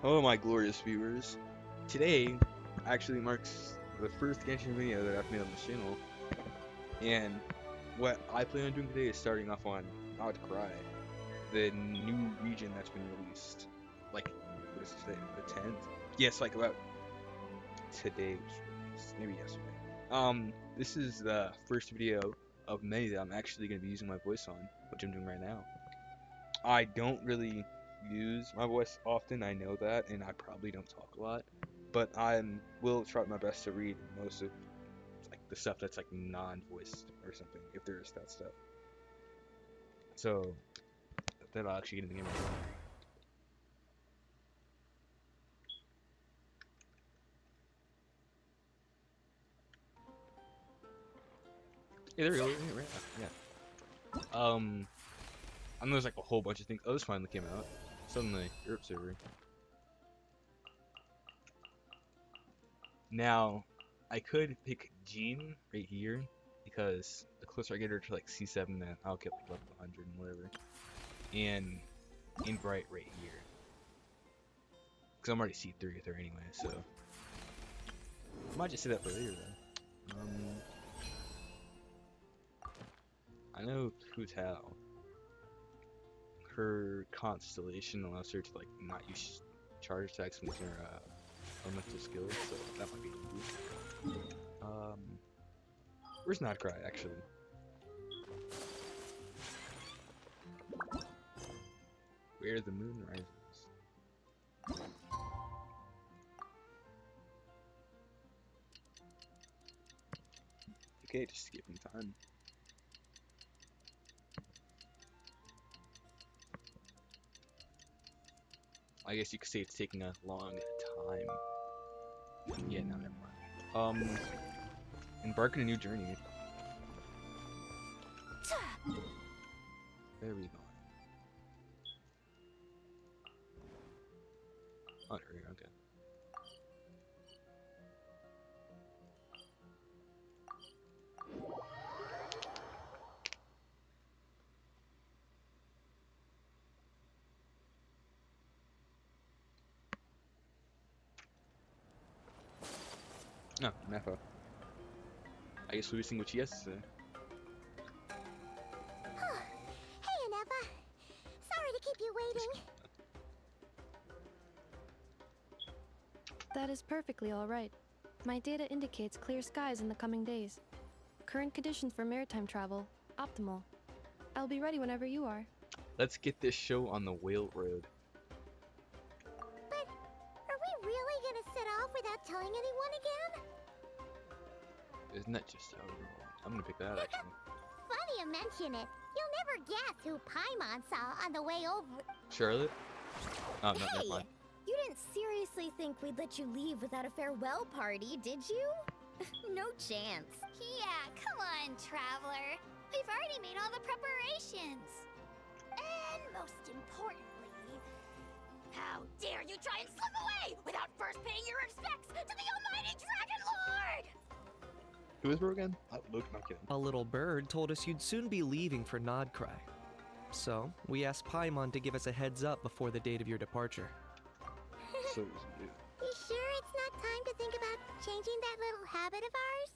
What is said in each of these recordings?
Hello, my glorious viewers. Today actually marks the first Genshin video that I've made on this channel, and what I plan on doing today is starting off on Nod-Krai, the new region that's been released. Like, what is today? The 10th? Yes, like about today was released. Maybe yesterday. This is the first video of many that I'm actually going to be using my voice on, which I'm doing right now. I don't really use my voice often, I know that, and I probably don't talk a lot, but I will try my best to read most of like the stuff that's like non-voiced or something, if there is that stuff. So then I'll actually get in the game right now. Yeah, there we go. Yeah. I know there's like a whole bunch of things. Oh, this finally came out. Suddenly, Europe server. Now, I could pick Jean right here, because the closer I get her to like C7, then I'll get like level 100 and whatever. And Bright right here. Because I'm already C3 with her anyway, so. I might just say that for later though. I know Hu-Tao. Her constellation allows her to like not use charge attacks when using her elemental skills, so that might be easy. Where's Nod-Krai actually? Where the moon rises. Okay, just skipping time. I guess you could say it's taking a long time. Yeah, no, never mind. Embark on a new journey. There we go. Oh, there we go, okay. No, Nepha. I guess we'll be seeing what she has to say. Hey, Anefa. Sorry to keep you waiting. That is perfectly all right. My data indicates clear skies in the coming days. Current conditions for maritime travel, optimal. I'll be ready whenever you are. Let's get this show on the Whale Road. But are we really gonna set off without telling anyone again? Isn't that just how we roll? I'm gonna pick that actually. Funny you mention it. You'll never guess who Paimon saw on the way over. Charlotte? Oh, no, never Hey, mind. you didn't seriously think we'd let you leave without a farewell party, did you? No chance. Yeah, come on, traveler. We've already made all the preparations. And most importantly, how dare you try and slip away without first paying your respects to the almighty Dragon Lord! Who is Bro again? Oh, Luke, not kidding. A little bird told us you'd soon be leaving for Nod-Krai. So, we asked Paimon to give us a heads up before the date of your departure. So it was you. You sure it's not time to think about changing that little habit of ours?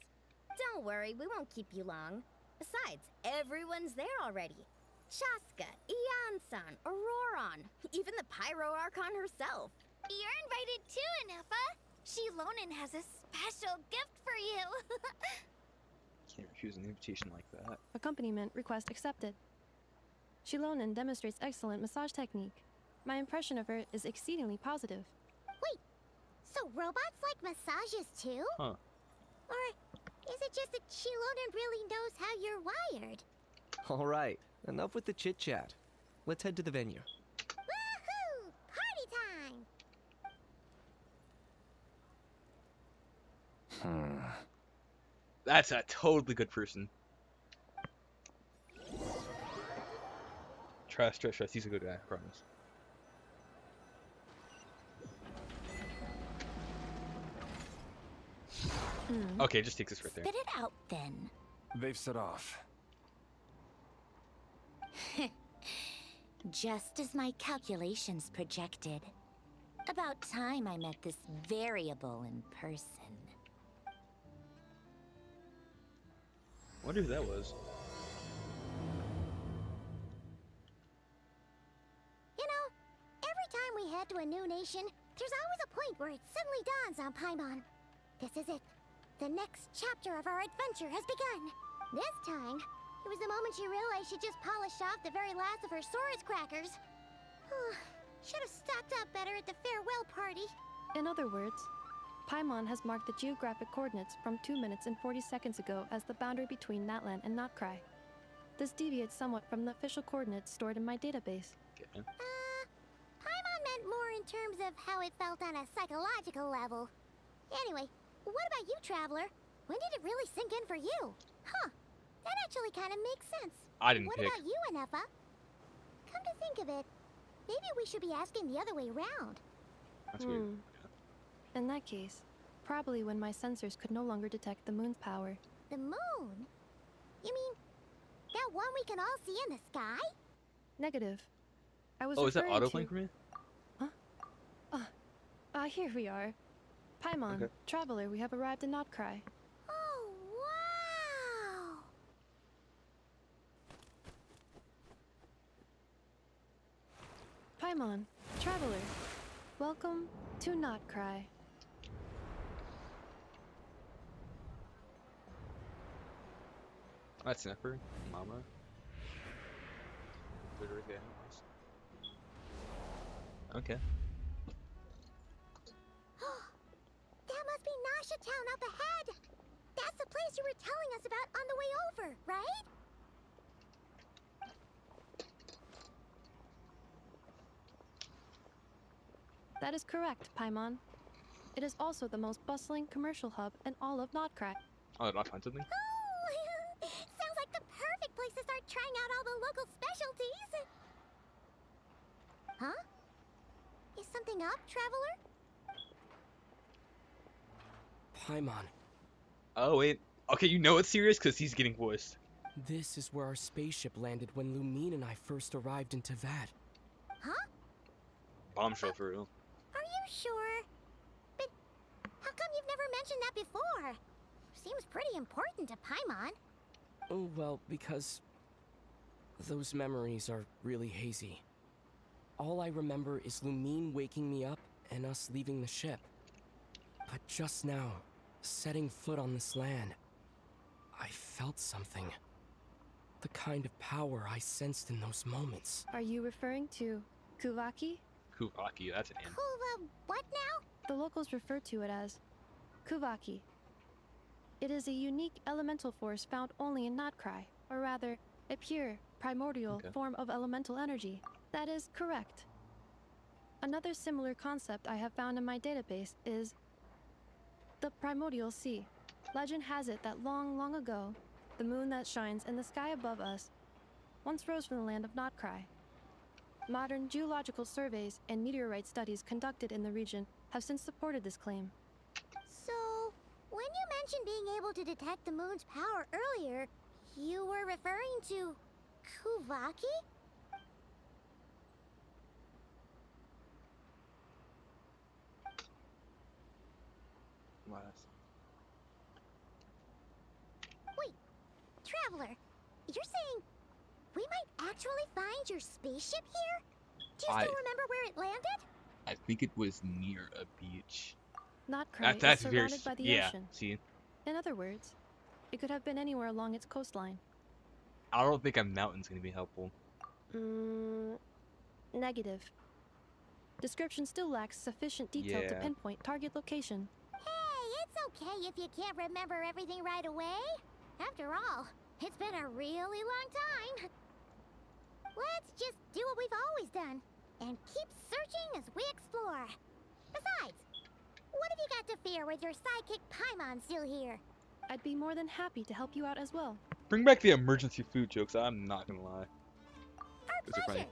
Don't worry, we won't keep you long. Besides, everyone's there already. Shaska, Ian-san, Auroron, even the Pyro Archon herself. You're invited too, Anefa. Shilonen has a special gift for you. Can't refuse an invitation like that. Accompaniment request accepted. Shilonen demonstrates excellent massage technique. My impression of her is exceedingly positive. Wait, so robots like massages too? Huh. Or is it just that Shilonen really knows how you're wired? All right, enough with the chit-chat. Let's head to the venue. Woohoo! Party time! That's a totally good person. Trust. He's a good guy, I promise. Okay, just takes us right there. Spit it out then. They've set off. Just as my calculations projected. About time I met this variable in person. Wonder who that was. You know, every time we head to a new nation, there's always a point where it suddenly dawns on Paimon. This is it. The next chapter of our adventure has begun. This time, it was the moment she realized she just polished off the very last of her Saurus crackers. Should have stocked up better at the farewell party. In other words, Paimon has marked the geographic coordinates from 2 minutes and 40 seconds ago as the boundary between Natlan and Nod-Krai. This deviates somewhat from the official coordinates stored in my database. Okay. Paimon meant more in terms of how it felt on a psychological level. Anyway, what about you, Traveler? When did it really sink in for you? Huh, that actually kind of makes sense. I didn't What pick. about you, Anefa? Come to think of it, maybe we should be asking the other way round. That's weird. In that case, probably when my sensors could no longer detect the moon's power. The moon? You mean that one we can all see in the sky? Negative. I was Oh, is that referring autoplane to... for me? Here we are. Paimon, Okay. Traveler, we have arrived in Nod-Krai. Oh, wow! Paimon, Traveler, welcome to Nod-Krai. That's Snapper. Mama. Federica. Okay. That must be Nasha Town up ahead! That's the place you were telling us about on the way over, right? That is correct, Paimon. It is also the most bustling commercial hub in all of Nod-Krai. Oh, did I find something? Oh, sounds like the perfect place to start trying out all the local specialties. Huh? Is something up, Traveler? Paimon, Oh, wait. Okay, you know it's serious because he's getting voiced. this is where our spaceship landed when Lumine and I first arrived in Tavad. Huh? Bombshell for real. Are you sure? But how come you've never mentioned that before? Seems pretty important to Paimon. Oh, well, because those memories are really hazy. All I remember is Lumine waking me up and us leaving the ship. But just now, setting foot on this land, I felt something. The kind of power I sensed in those moments. Are you referring to Kuvaki? Kuvaki, that's an name. What now? The locals refer to it as Kuvaki. It is a unique elemental force found only in Nod-Krai, or rather, a pure, primordial Okay. form of elemental energy. That is correct. Another similar concept I have found in my database is the primordial sea. Legend has it that long, long ago, the moon that shines in the sky above us once rose from the land of Nod-Krai. Modern geological surveys and meteorite studies conducted in the region have since supported this claim. So, when you mentioned being able to detect the moon's power earlier, you were referring to Kuvaki? Last. Wait, Traveler, you're saying we might actually find your spaceship here? Do you I- still remember where it landed? I think it was near a beach. Nod-Krai That's is very. surrounded by the Yeah. ocean. See, In other words, it could have been anywhere along its coastline. I don't think a mountain's gonna be helpful. Negative. Description still lacks sufficient detail to Yeah. pinpoint target location. Hey, it's okay if you can't remember everything right away. After all, it's been a really long time. Let's just do what we've always done and keep searching as we explore. Besides, what have you got to fear with your sidekick Paimon still here? I'd be more than happy to help you out as well. Bring back the emergency food jokes. I'm not gonna lie. Our Those are funny. pleasure.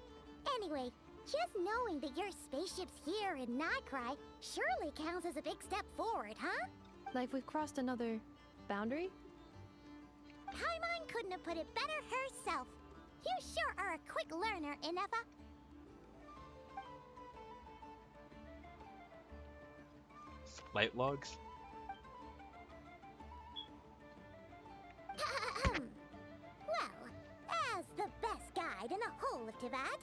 Anyway, just knowing that your spaceship's here in Nod-Krai surely counts as a big step forward, huh? Like we've crossed another boundary? Paimon couldn't have put it better herself. You sure are a quick learner, Inefa. Light logs? Well, as the best guide in the whole of Tibet,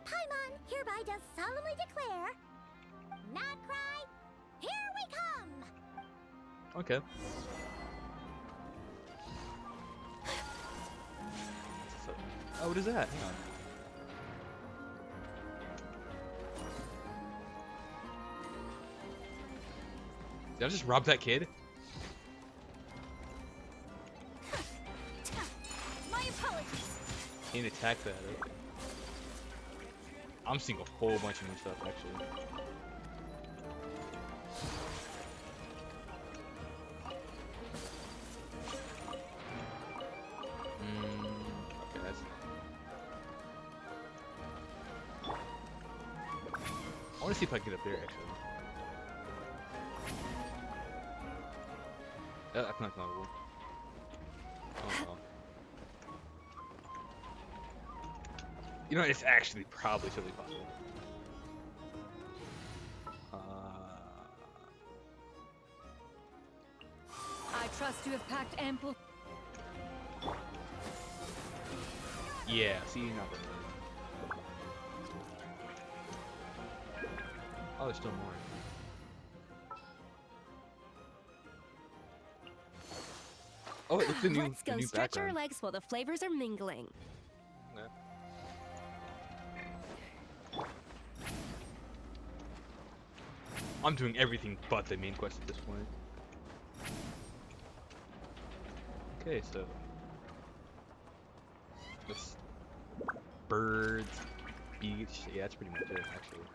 Paimon hereby does solemnly declare, Nod-Krai, here we come! Okay. So, oh, what is that? Hang on. Did I just rob that kid? My apologies. Can't attack that. Okay. I'm seeing a whole bunch of new stuff actually. Okay, that's. I want to see if I can get up there actually. That's not notable. Oh well. You know, it's actually probably totally possible. I trust you have packed ample. Yeah, see, you're not really. Oh, there's still more. Oh, it's the new, Let's the go new stretch our background. legs while the flavors are mingling. Yeah. I'm doing everything but the main quest at this point. Okay, so this birds, beach. Yeah, that's pretty much it, actually.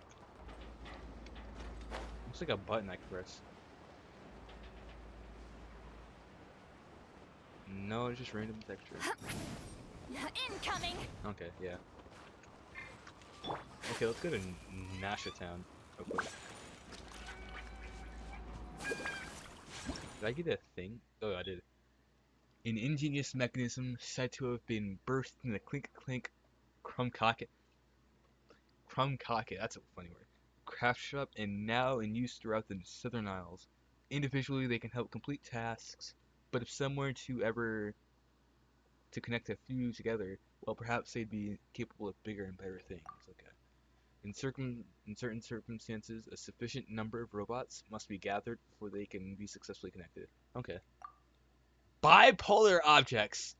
Looks like a button I can press. No, it's just random texture. Incoming. Okay, yeah. Okay, let's go to Nasha Town real quick. Did I get a thing? Oh, I did. An ingenious mechanism said to have been burst in the clink clink crumcocket. Crumcocket, that's a funny word. Craft shop and now in use throughout the Southern Isles. Individually, they can help complete tasks, but if someone to connect a few together, well, perhaps they'd be capable of bigger and better things. Okay. In certain circumstances, a sufficient number of robots must be gathered before they can be successfully connected. Okay. Bipolar objects.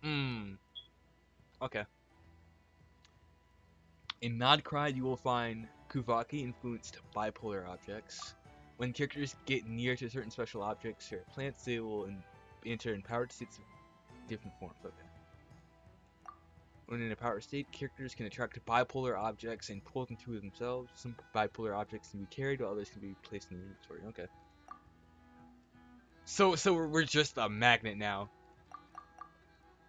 Okay. In Nod-Krai, you will find Kuvaki-influenced bipolar objects. When characters get near to certain special objects or plants, they will enter empowered states of different forms. Okay. When in a power state, characters can attract bipolar objects and pull them to themselves. Some bipolar objects can be carried, while others can be placed in the inventory. Okay. So we're just a magnet now.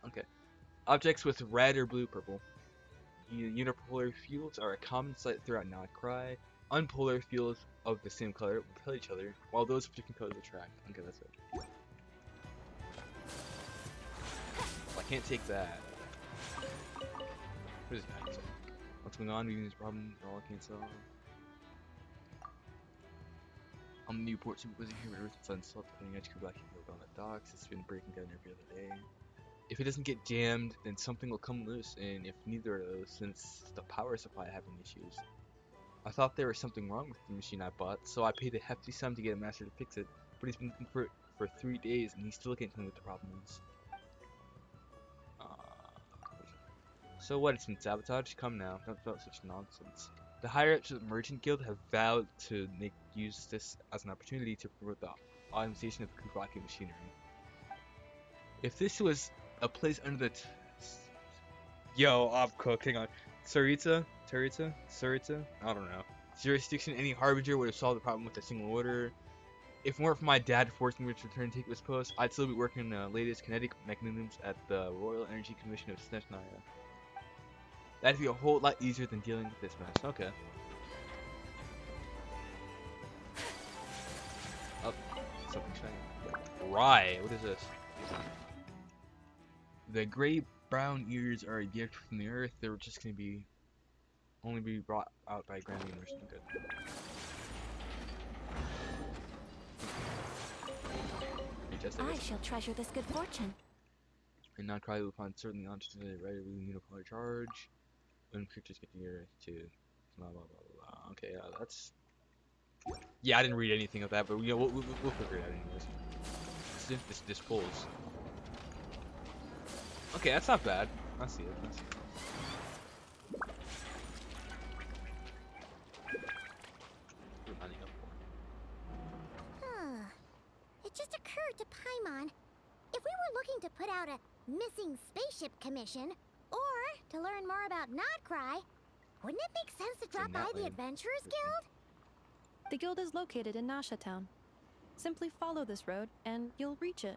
Okay. Objects with red or blue purple. Unipolar fields are a common sight throughout Nod-Krai. Unpolar fields of the same color repel each other, while those of different colors attract. Okay, that's it. Well, I can't take that. What is that? What's going on? Meeting this problem, all I can't solve. I'm the new port supervisor here at Earth and Sun Salt, putting edge crew back here on the docks. It's been breaking down every other day. If it doesn't get jammed, then something will come loose, and if neither of those, since the power supply having issues. I thought there was something wrong with the machine I bought, so I paid a hefty sum to get a master to fix it, but he's been looking for it for 3 days, and he still can't tell me what the problem is. So what, it's been sabotaged? Come now, don't talk such nonsense. The higher-ups of the Merchant Guild have vowed to use this as an opportunity to promote the optimization of the Kuvaki machinery. If this was a place under the Yo, I'm cooked, hang on. Sarita? I don't know. Jurisdiction, any harbinger would have solved the problem with a single order. If it weren't for my dad forcing me to return to take this post, I'd still be working on the latest kinetic mechanisms at the Royal Energy Commission of Snezhnaya. That'd be a whole lot easier than dealing with this mess. Okay. Oh, something shiny. Rye, what is this? The gray brown ears are a gift from the earth. They're just gonna be only be brought out by Grand Merchant. Okay. I shall treasure this good fortune. And Nod-Krai will find certainly on to the right of the unipolar charge. When creatures get near to blah blah blah blah. Okay, that's. Yeah, I didn't read anything of that, but we'll figure it out anyways. This pulls. Okay, that's not bad. I see it. Huh. It just occurred to Paimon. If we were looking to put out a missing spaceship commission, or to learn more about Nod-Krai, wouldn't it make sense to drop by the Adventurers Guild? The guild is located in Nasha Town. Simply follow this road, and you'll reach it.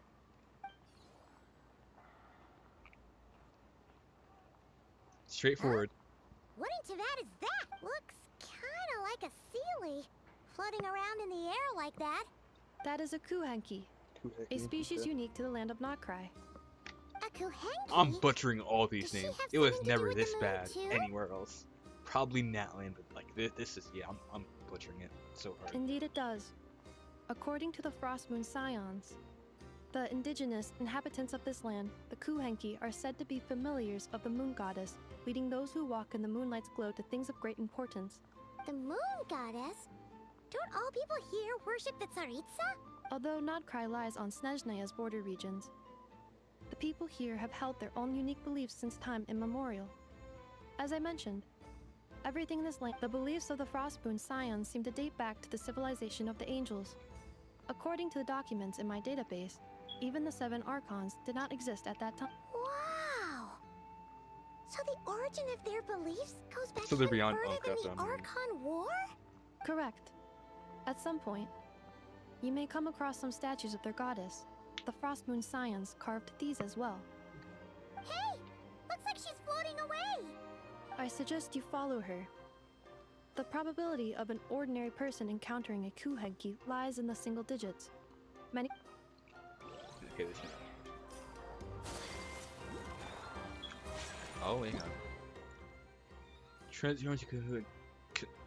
Straightforward. What in Teyvat is that? Looks kinda like a Sealy, floating around in the air like that. That is a kuhenki, a species unique to the land of Nod-Krai. A Kuhenki? I'm butchering all these Does she names. have It was something to do never with this the moon, bad too? anywhere else. Probably Natland, but like this is I'm butchering it so hard. Indeed it does. According to the Frost Moon Scions, the indigenous inhabitants of this land, the kuhenki, are said to be familiars of the moon goddess, leading those who walk in the moonlight's glow to things of great importance. The moon goddess? Don't all people here worship the Tsaritsa? Although Nod-Krai lies on Snezhnaya's border regions, the people here have held their own unique beliefs since time immemorial. As I mentioned, everything in this land, the beliefs of the Frostmoon Scions seem to date back to the civilization of the angels. According to the documents in my database, even the 7 Archons did not exist at that time. Wow! So the origin of their beliefs goes back So they're even beyond further than Minecraft the down here. Archon War? Correct. At some point, you may come across some statues of their goddess. The Frostmoon Scions carved these as well. Hey! Looks like she's floating away! I suggest you follow her. The probability of an ordinary person encountering a kuhenki lies in the single digits. Many Okay, this one. Oh, hang on. Transform to Kuhenki.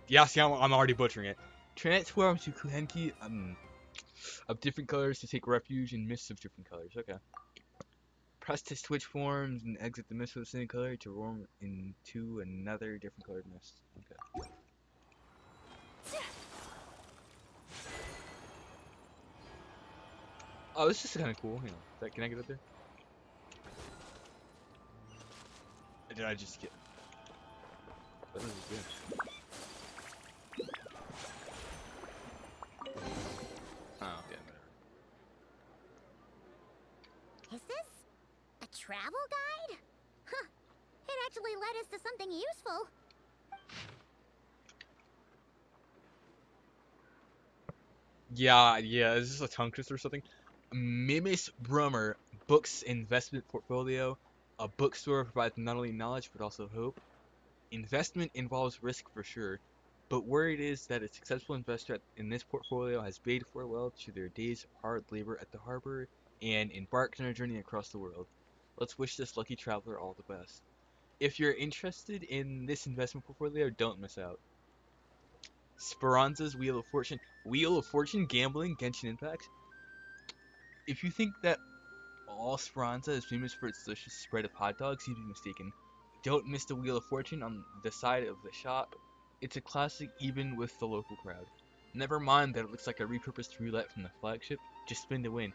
Yeah, see, I'm already butchering it. Transform to Kuhenki of different colors to take refuge in mists of different colors. Okay. Press to switch forms and exit the mist with the same color to form into another different colored mist. Okay. Oh, this is kind of cool. Hang on. Can I get up there? Or did I just get? That was good. Oh, okay, whatever. Is this a travel guide? Huh. It actually led us to something useful. Yeah, is this a tongue twister or something? Mimis Brummer Books Investment Portfolio. A bookstore provides not only knowledge but also hope. Investment involves risk for sure, but word is that a successful investor in this portfolio has bade farewell to their days of hard labor at the harbor and embarked on a journey across the world. Let's wish this lucky traveler all the best. If you're interested in this investment portfolio, don't miss out. Speranza's Wheel of Fortune. Wheel of Fortune, gambling, Genshin Impact. If you think that all Speranza is famous for its delicious spread of hot dogs, you'd be mistaken. Don't miss the Wheel of Fortune on the side of the shop. It's a classic even with the local crowd. Never mind that it looks like a repurposed roulette from the flagship, just spin to win.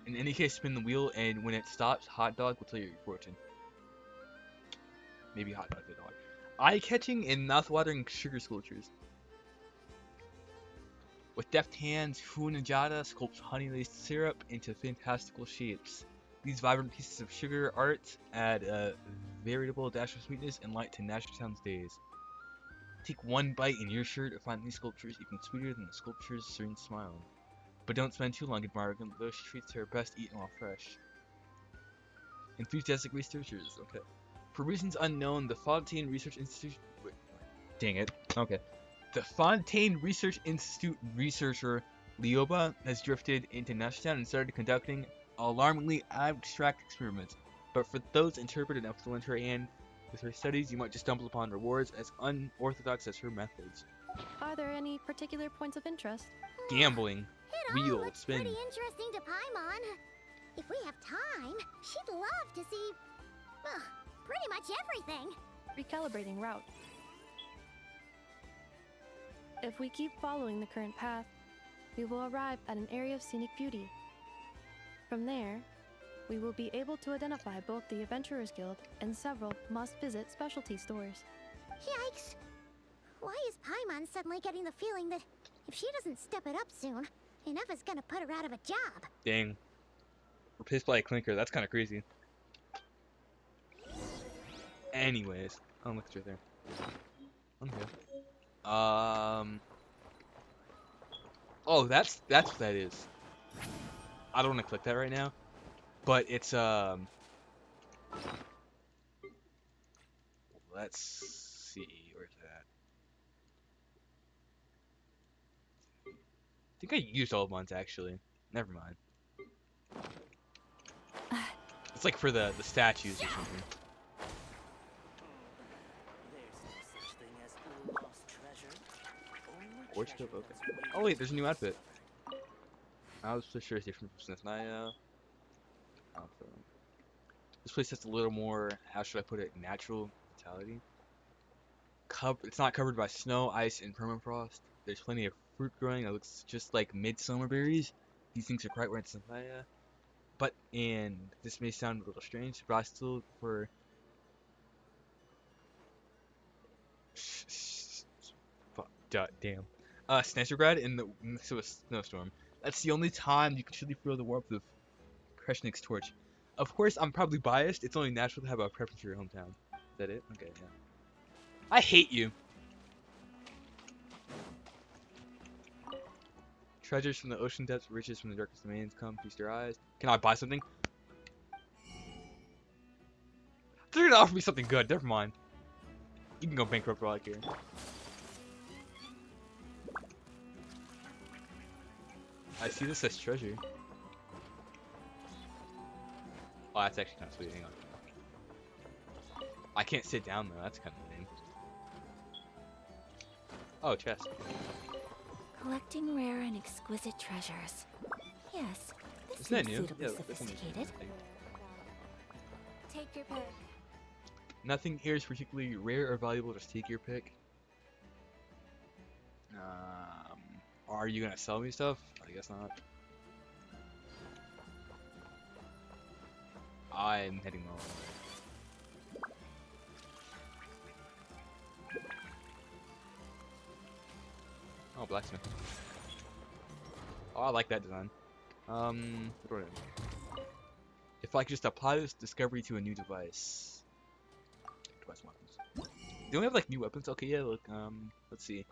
In any case, spin the wheel, and when it stops, hot dog will tell you your fortune. Maybe hot dog the dog. Eye-catching and mouth-watering sugar sculptures. With deft hands, Funajada sculpts honey-laced syrup into fantastical shapes. These vibrant pieces of sugar art add a veritable dash of sweetness and light to Nashtown's days. Take one bite and you're sure to find these sculptures even sweeter than the sculpture's certain smile. But don't spend too long admiring them, those treats are best eaten while fresh. Enthusiastic researchers, okay. For reasons unknown, the Fontaine Research Institute... Wait, dang it. Okay. The Fontaine Research Institute researcher Lioba has drifted into Nashtown and started conducting alarmingly abstract experiments. But for those interpreted and influential and with her studies, you might just stumble upon rewards as unorthodox as her methods. Are there any particular points of interest? Gambling. It all Wheel, looks spin. pretty interesting to Paimon. If we have time, she'd love to see, well, pretty much everything. Recalibrating route. If we keep following the current path, we will arrive at an area of scenic beauty. From there, we will be able to identify both the Adventurers Guild and several must-visit specialty stores. Yikes. Why is Paimon suddenly getting the feeling that if she doesn't step it up soon, enough is gonna put her out of a job? Dang. Replaced by a clinker. That's kind of crazy. Anyways. Oh, look, it's right there. Okay. Oh, that's what that is. I don't want to click that right now, but it's let's see, where's that? I think I used all ones actually. Never mind. It's like for the statues or something. Horoscope, okay. Oh wait, there's a new outfit. I was pretty sure it's different from Smith Naya. This place has a little more, how should I put it, natural vitality. It's not covered by snow, ice, and permafrost. There's plenty of fruit growing that looks just like midsummer berries. These things are quite rare in Smith Naya. But, and this may sound a little strange, but I still look for damn. Snezergrad in the midst of a snowstorm. That's the only time you can truly feel the warmth of Kreshnik's torch. Of course, I'm probably biased. It's only natural to have a preference for your hometown. Is that it? Okay, yeah. I hate you. Treasures from the ocean depths, riches from the darkest domains come, feast your eyes. Can I buy something? They're gonna offer me something good. Never mind. You can go bankrupt for all I care. I see this as treasure. Oh, that's actually kind of sweet. Hang on. I can't sit down though. That's kind of lame. Oh, chest. Collecting rare and exquisite treasures. Yes, this Isn't that seems new? suitably Yeah, that's a new sophisticated. thing. Take your pick. Nothing here is particularly rare or valuable. Just take your pick. Are you gonna sell me stuff? I guess not. I'm heading home. Oh, blacksmith. Oh, I like that design. What do I do? If I could just apply this discovery to a new device. Device weapons. Do we have like new weapons? Okay, yeah, look, let's see.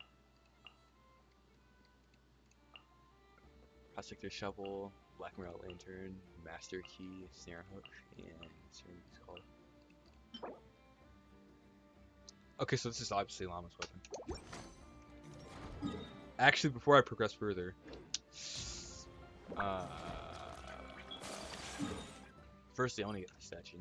Prospector shovel, black emerald lantern, master key, snare hook, and Serenity's call. Okay, so this is obviously Llama's weapon. Actually, before I progress further, firstly, I want to get the statue.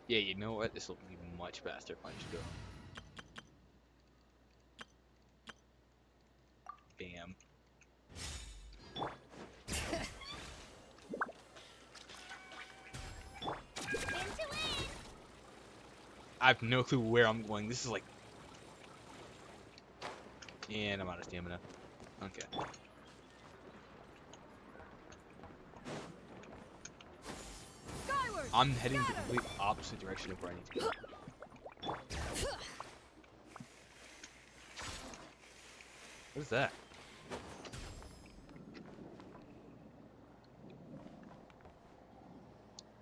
Yeah, you know what? This will be much faster if I just go. Bam. I have no clue where I'm going. This is like... And I'm out of stamina. Okay. I'm heading the complete opposite direction of where I need to go. What is that?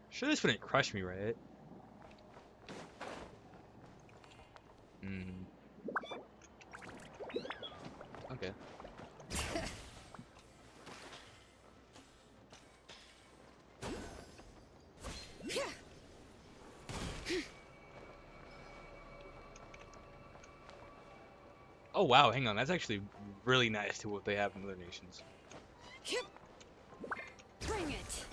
Sure, this wouldn't crush me, right? Okay. Oh wow, hang on, that's actually really nice to what they have in other nations. Bring it.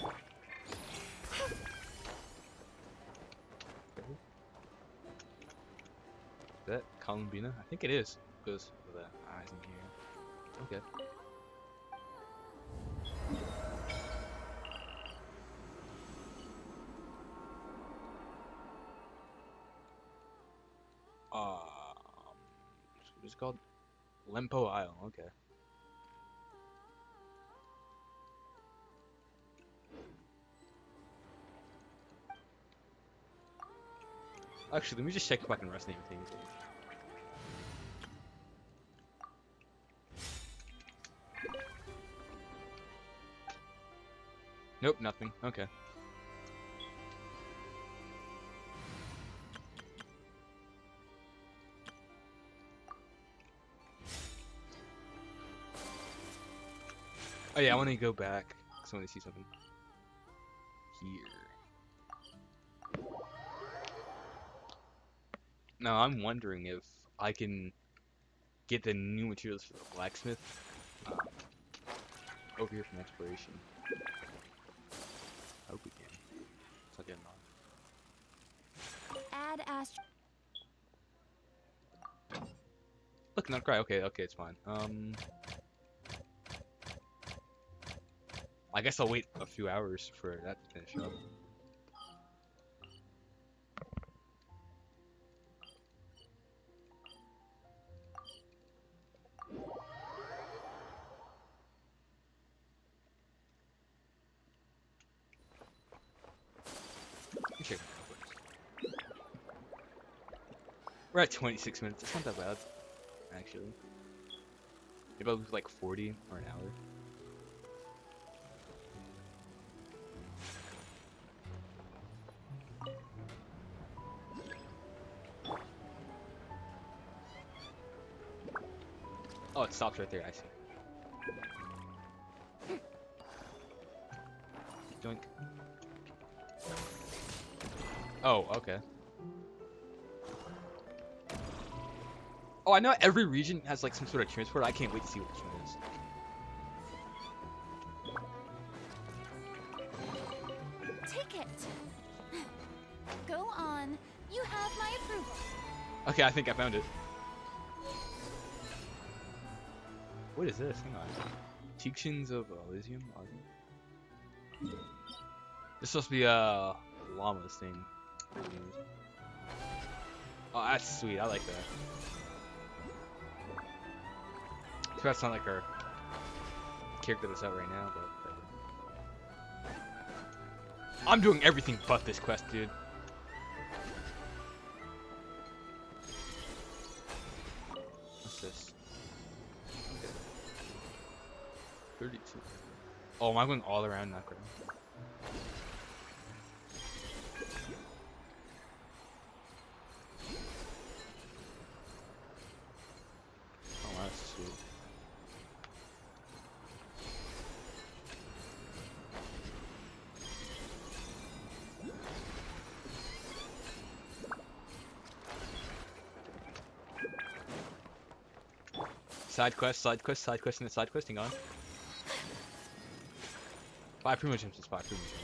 Is that Columbina? I think it is. Because of the eyes in here. Okay. What is it called? Lempo Isle. Okay. Actually, let me just check if I can rest name things. Nope, nothing. Okay. Oh yeah, I want to go back because I want to see something here. Now I'm wondering if I can get the new materials for the blacksmith over here from exploration. I hope we can. It's not getting on. Add Look, Nod-Krai. Okay, okay, it's fine. I guess I'll wait a few hours for that to finish up. Let me check my numbers. We're at 26 minutes. It's not that bad, actually. Maybe I'll lose like 40 or an hour. Oh, it stops right there. I see. Doink. Oh, okay. Oh, I know every region has like some sort of transport. I can't wait to see what this one is. Take it. Go on. You have my approval. Okay, I think I found it. What is this? Hang on. Teachings of Elysium? This is supposed to be a llama's thing. Oh, that's sweet. I like that. So that's not like our character that's out right now, but whatever. I'm doing everything but this quest, dude. What's this? Okay. 32. Oh, am I going all around Nod-Krai? Oh, that's sweet. Side quest, side quest, side quest, and a side quest. Hang on. 5 primo gems is 5 primo gems.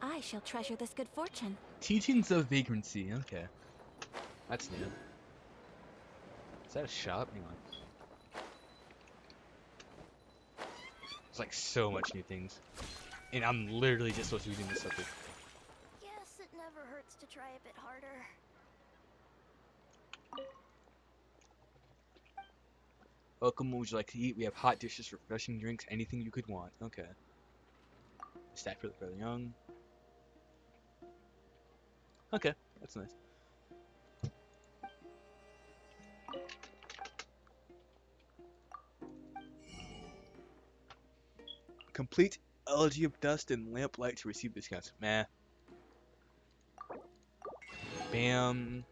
I shall treasure this good fortune. Teachings of Vagrancy. Okay. That's new. Is that a shop? Hang on. There's like so much new things. And I'm literally just supposed to be doing this subject. Guess it never hurts to try a bit harder. Welcome, what would you like to eat? We have hot dishes, refreshing drinks, anything you could want. Okay. Stack for the fairly young. Okay, that's nice. Complete Elegy of Dust and Lamplight to receive discounts. Meh. Bam.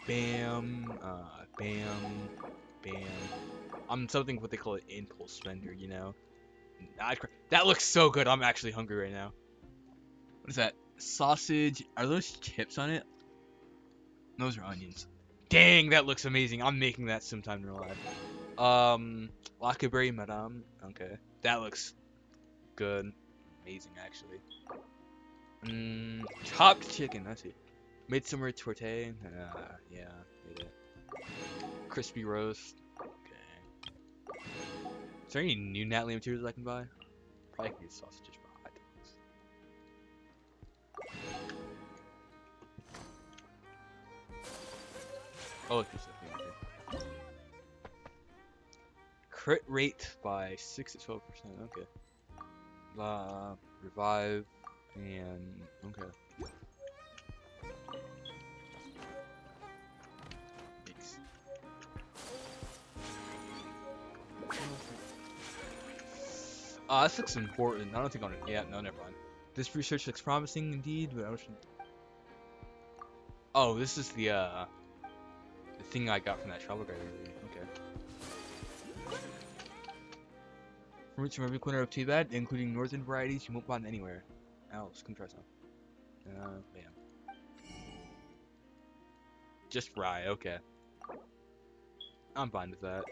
Bam. Bam. Bam. I'm something what they call an impulse spender, you know? Nod-Krai. That looks so good. I'm actually hungry right now. What is that? Sausage. Are those chips on it? Those are onions. Dang, that looks amazing. I'm making that sometime in real life. Blackberry madame. Okay. That looks good. Amazing, actually. Chopped chicken. That's it. Midsummer torte. Yeah, made it. Crispy roast. Okay. Is there any new Natalie materials I can buy? Probably can get sausages, but I don't. Oh, look, there's something right there. Crit rate by 6 to 12%. Okay. Revive and okay. Mix. This looks important. I don't think on it. Yeah, no, never mind. This research looks promising indeed, but I wish. Oh, this is the thing I got from that travel guide earlier. Okay. Fruits from every corner of Tibet, including northern varieties you won't find anywhere else. Come try some. Bam. Just rye. Okay. I'm fine with that.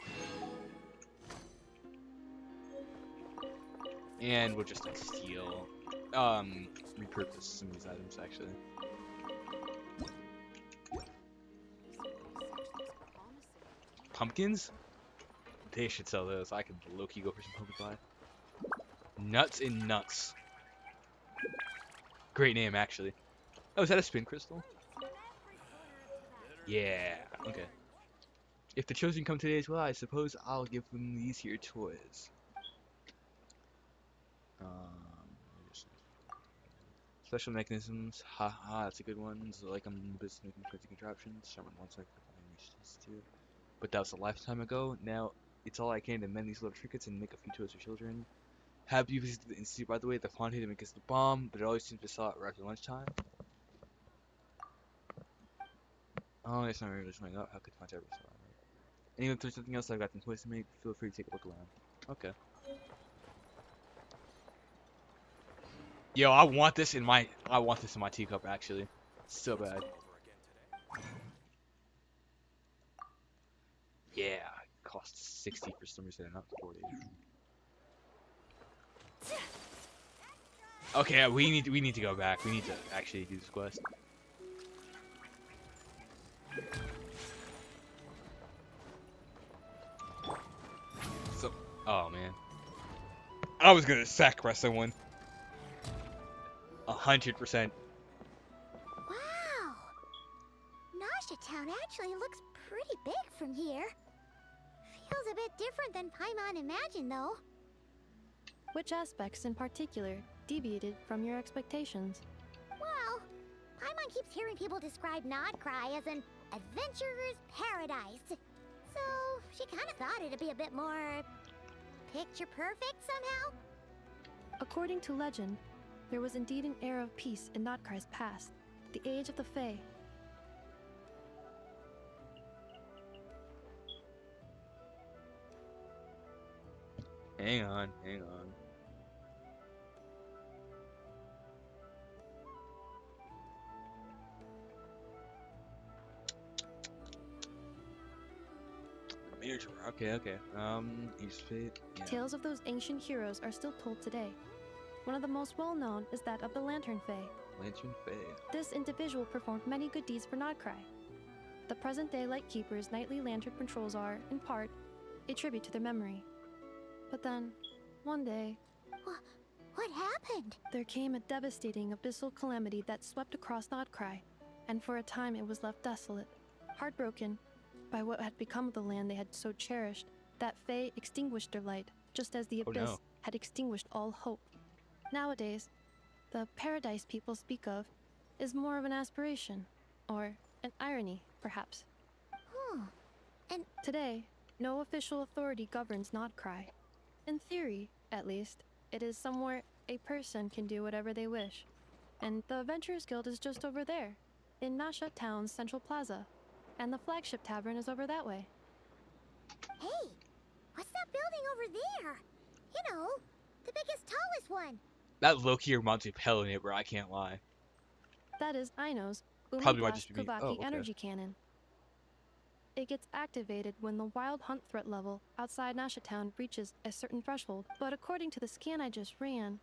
And we'll just like steal, repurpose some of these items actually. Pumpkins? They should sell those. I could low-key go for some pumpkin pie. Nuts and nuts. Great name, actually. Oh, is that a spin crystal? Yeah. Okay. If the children come today as well, I suppose I'll give them these here toys. Special mechanisms. Haha, that's a good one. So, like, I'm in the business making crazy contraptions. Someone wants like too. But that was a lifetime ago. Now, it's all I can to mend these little trinkets and make a few toys for children. Have you visited the institute, by the way? The font here to make us the bomb, but it always seems to sell it right after lunchtime. Oh, it's not really showing up. How could font ever sell it? Anyway, if there's something else I've got some toys to make, feel free to take a look around. Okay. Yo, I want this in my teacup actually. So bad. Yeah, cost 60 for some reason, not 40. Okay, we need to go back. We need to actually do this quest. So, oh man, I was gonna sacrifice someone. 100%. Wow! Nasha Town actually looks pretty big from here. Feels a bit different than Paimon imagined, though. Which aspects in particular deviated from your expectations? Well, Paimon keeps hearing people describe Nod-Krai as an adventurer's paradise. So, she kind of thought it'd be a bit more picture perfect somehow. According to legend, there was indeed an era of peace in Nod-Krai's past, the age of the Fae. Hang on, hang on. Miniature. Okay. He's fit. Yeah. Tales of those ancient heroes are still told today. One of the most well-known is that of the Lantern Fae. Lantern Fae. This individual performed many good deeds for Nod-Krai. The present-day Lightkeeper's nightly lantern patrols are, in part, a tribute to their memory. But then, one day, What happened? there came a devastating abyssal calamity that swept across Nod-Krai, and for a time it was left desolate. Heartbroken by what had become of the land they had so cherished, that Fae extinguished their light, just as the abyss had extinguished all hope. Nowadays, the paradise people speak of is more of an aspiration, or an irony, perhaps. And Today, no official authority governs Nod-Krai. In theory, at least, it is somewhere a person can do whatever they wish. And the Adventurers Guild is just over there, in Nasha Town's central plaza. And the flagship tavern is over that way. hey, what's that building over there? You know, biggest, tallest one. That low-key reminds me of Pele Neighbor, I can't lie. That is Aino's Probably might Blast just be me. Kuvaki Oh, okay. energy cannon. It gets activated when the wild hunt threat level outside Nashatown reaches a certain threshold, but according to the scan I just ran,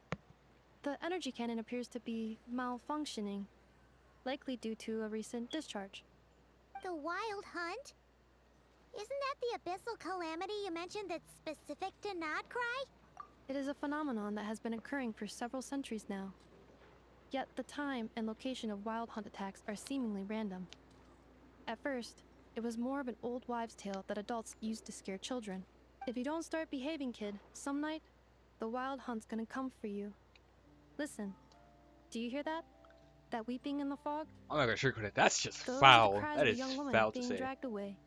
the energy cannon appears to be malfunctioning, likely due to a recent discharge. The wild hunt? Isn't that the abyssal calamity you mentioned that's specific to Nod-Krai? It is a phenomenon that has been occurring for several centuries now. Yet the time and location of wild hunt attacks are seemingly random. At first, it was more of an old wives' tale that adults used to scare children. If you don't start behaving, kid, some night, the wild hunt's gonna come for you. Listen, do you hear that? That weeping in the fog? I'm not gonna sugarcoat it. That's just Those are the foul. cries That of a is young woman foul to being say. dragged away.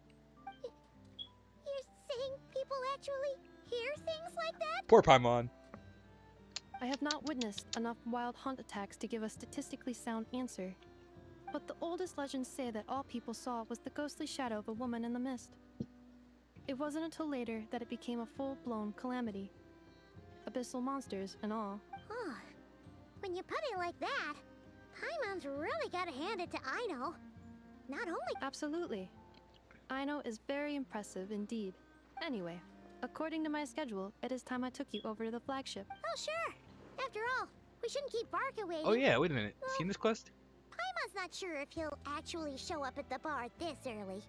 You're saying people actually hear things like that? Poor Paimon. I have not witnessed enough wild hunt attacks to give a statistically sound answer. But the oldest legends say that all people saw was the ghostly shadow of a woman in the mist. It wasn't until later that it became a full-blown calamity. Abyssal monsters and all. Oh, when you put it like that, Paimon's really gotta hand it to Aino. Not only Absolutely. Aino is very impressive indeed. Anyway, according to my schedule, it is time I took you over to the flagship. Oh, sure. After all, we shouldn't keep Barca waiting. Oh yeah, wait a minute. Seen this quest? Paimon's not sure if he'll actually show up at the bar this early.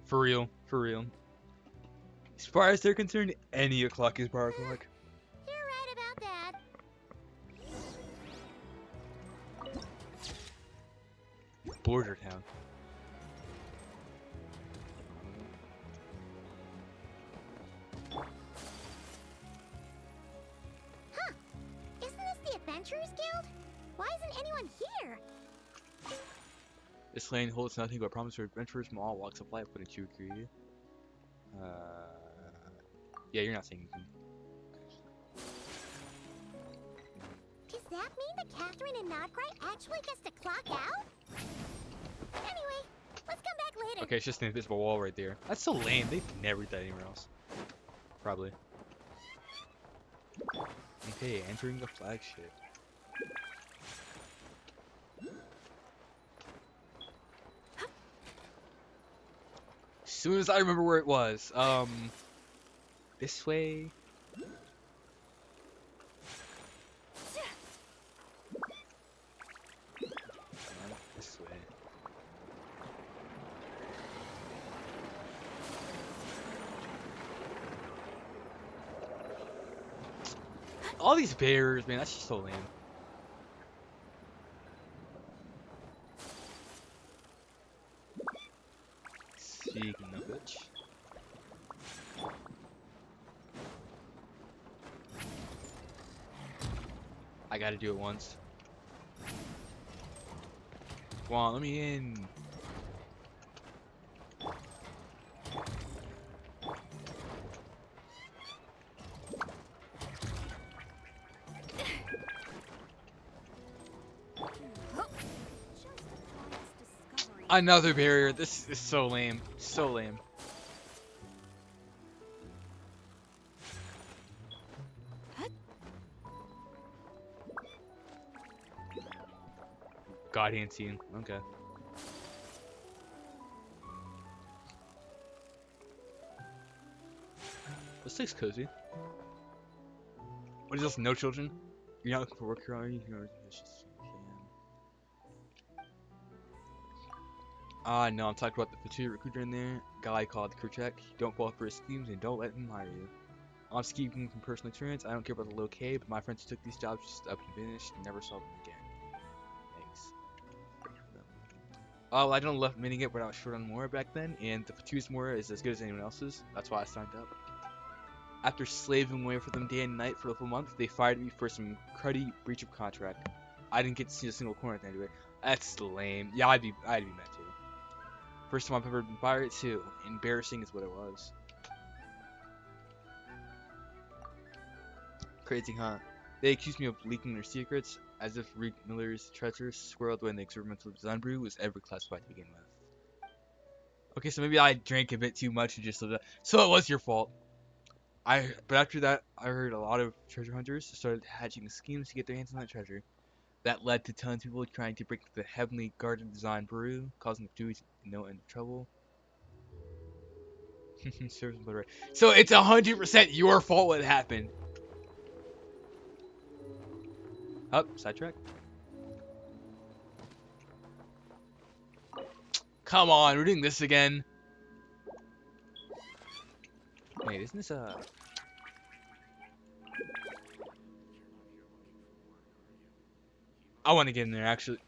For real, for real. As far as they're concerned, any o'clock is bar o'clock. You're right about that. Border town. Huh. Isn't this the Adventurers Guild? Why isn't anyone here? This lane holds nothing but promise for adventurers from all walks of life. Wouldn't you agree? Yeah, you're not saying anything. Does that mean that Catherine and Nod-Krai actually gets to clock out? Anyway, let's come back later. Okay, it's just an invisible wall right there. That's so lame. They've never done anywhere else. Probably. Okay, entering the flagship. As soon as I remember where it was, this way. This way. All these barriers, man, that's just so lame. Speaking of which. I gotta do it once. Come on, let me in. Another barrier. This is so lame. So lame. God hand scene. Okay. This looks cozy. What is this? No children? You're not looking for work here, are you? It's just you can. No, I'm talking about the Fatui recruiter in there. Guy called Kerchak. Don't fall for his schemes and don't let him hire you. I'm speaking from personal experience. I don't care about the low K, but my friends who took these jobs just up and finished and never saw them again. Thanks. Oh, I don't love minting it when I was short on Mora back then, and the Fatui's Mora is as good as anyone else's. That's why I signed up. After slaving away for them day and night for a full month, they fired me for some cruddy breach of contract. I didn't get to see a single corner at the end of it. That's lame. Yeah, I'd be mad too. First time I've ever been fired too. Embarrassing is what it was. Crazy, huh? They accused me of leaking their secrets, as if Reed Miller's treasures swirled when the experimental design brew was ever classified to begin with. Okay, so maybe I drank a bit too much and just lived up. So it was your fault. But after that, I heard a lot of treasure hunters started hatching schemes to get their hands on that treasure. That led to tons of people trying to break the heavenly garden design brew, causing the Jews no end of trouble. Serves them right. So it's 100% your fault what happened. Up, sidetrack. Come on, we're doing this again. Wait, isn't this a... I want to get in there, actually.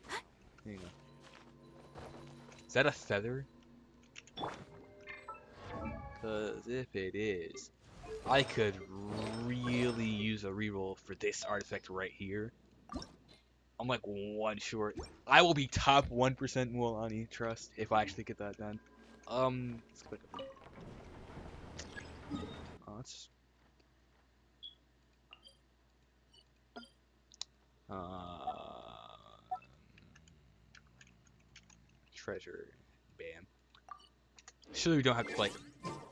There you go. Is that a feather? Because if it is, I could really use a reroll for this artifact right here. I'm like one short. I will be top 1% Mualani, trust, if I actually get that done. Let's click up. Oh, that's... treasure. Bam. Surely we don't have to, like,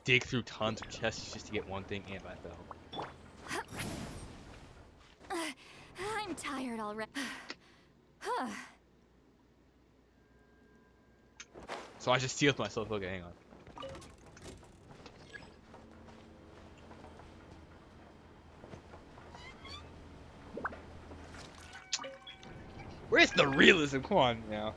dig through tons of chests just to get one thing, and I fell. I'm tired already. So I just sealed myself. Okay, hang on. Where's the realism? Come on now.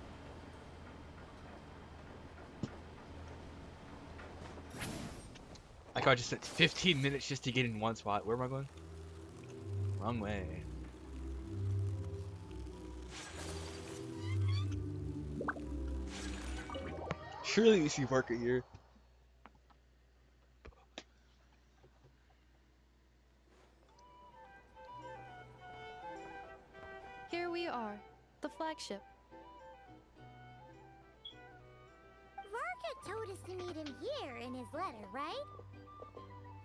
Like I just spent 15 minutes just to get in one spot. Where am I going? Wrong way. Surely we see Varka here. Here we are, the flagship. Varka told us to meet him here in his letter, right?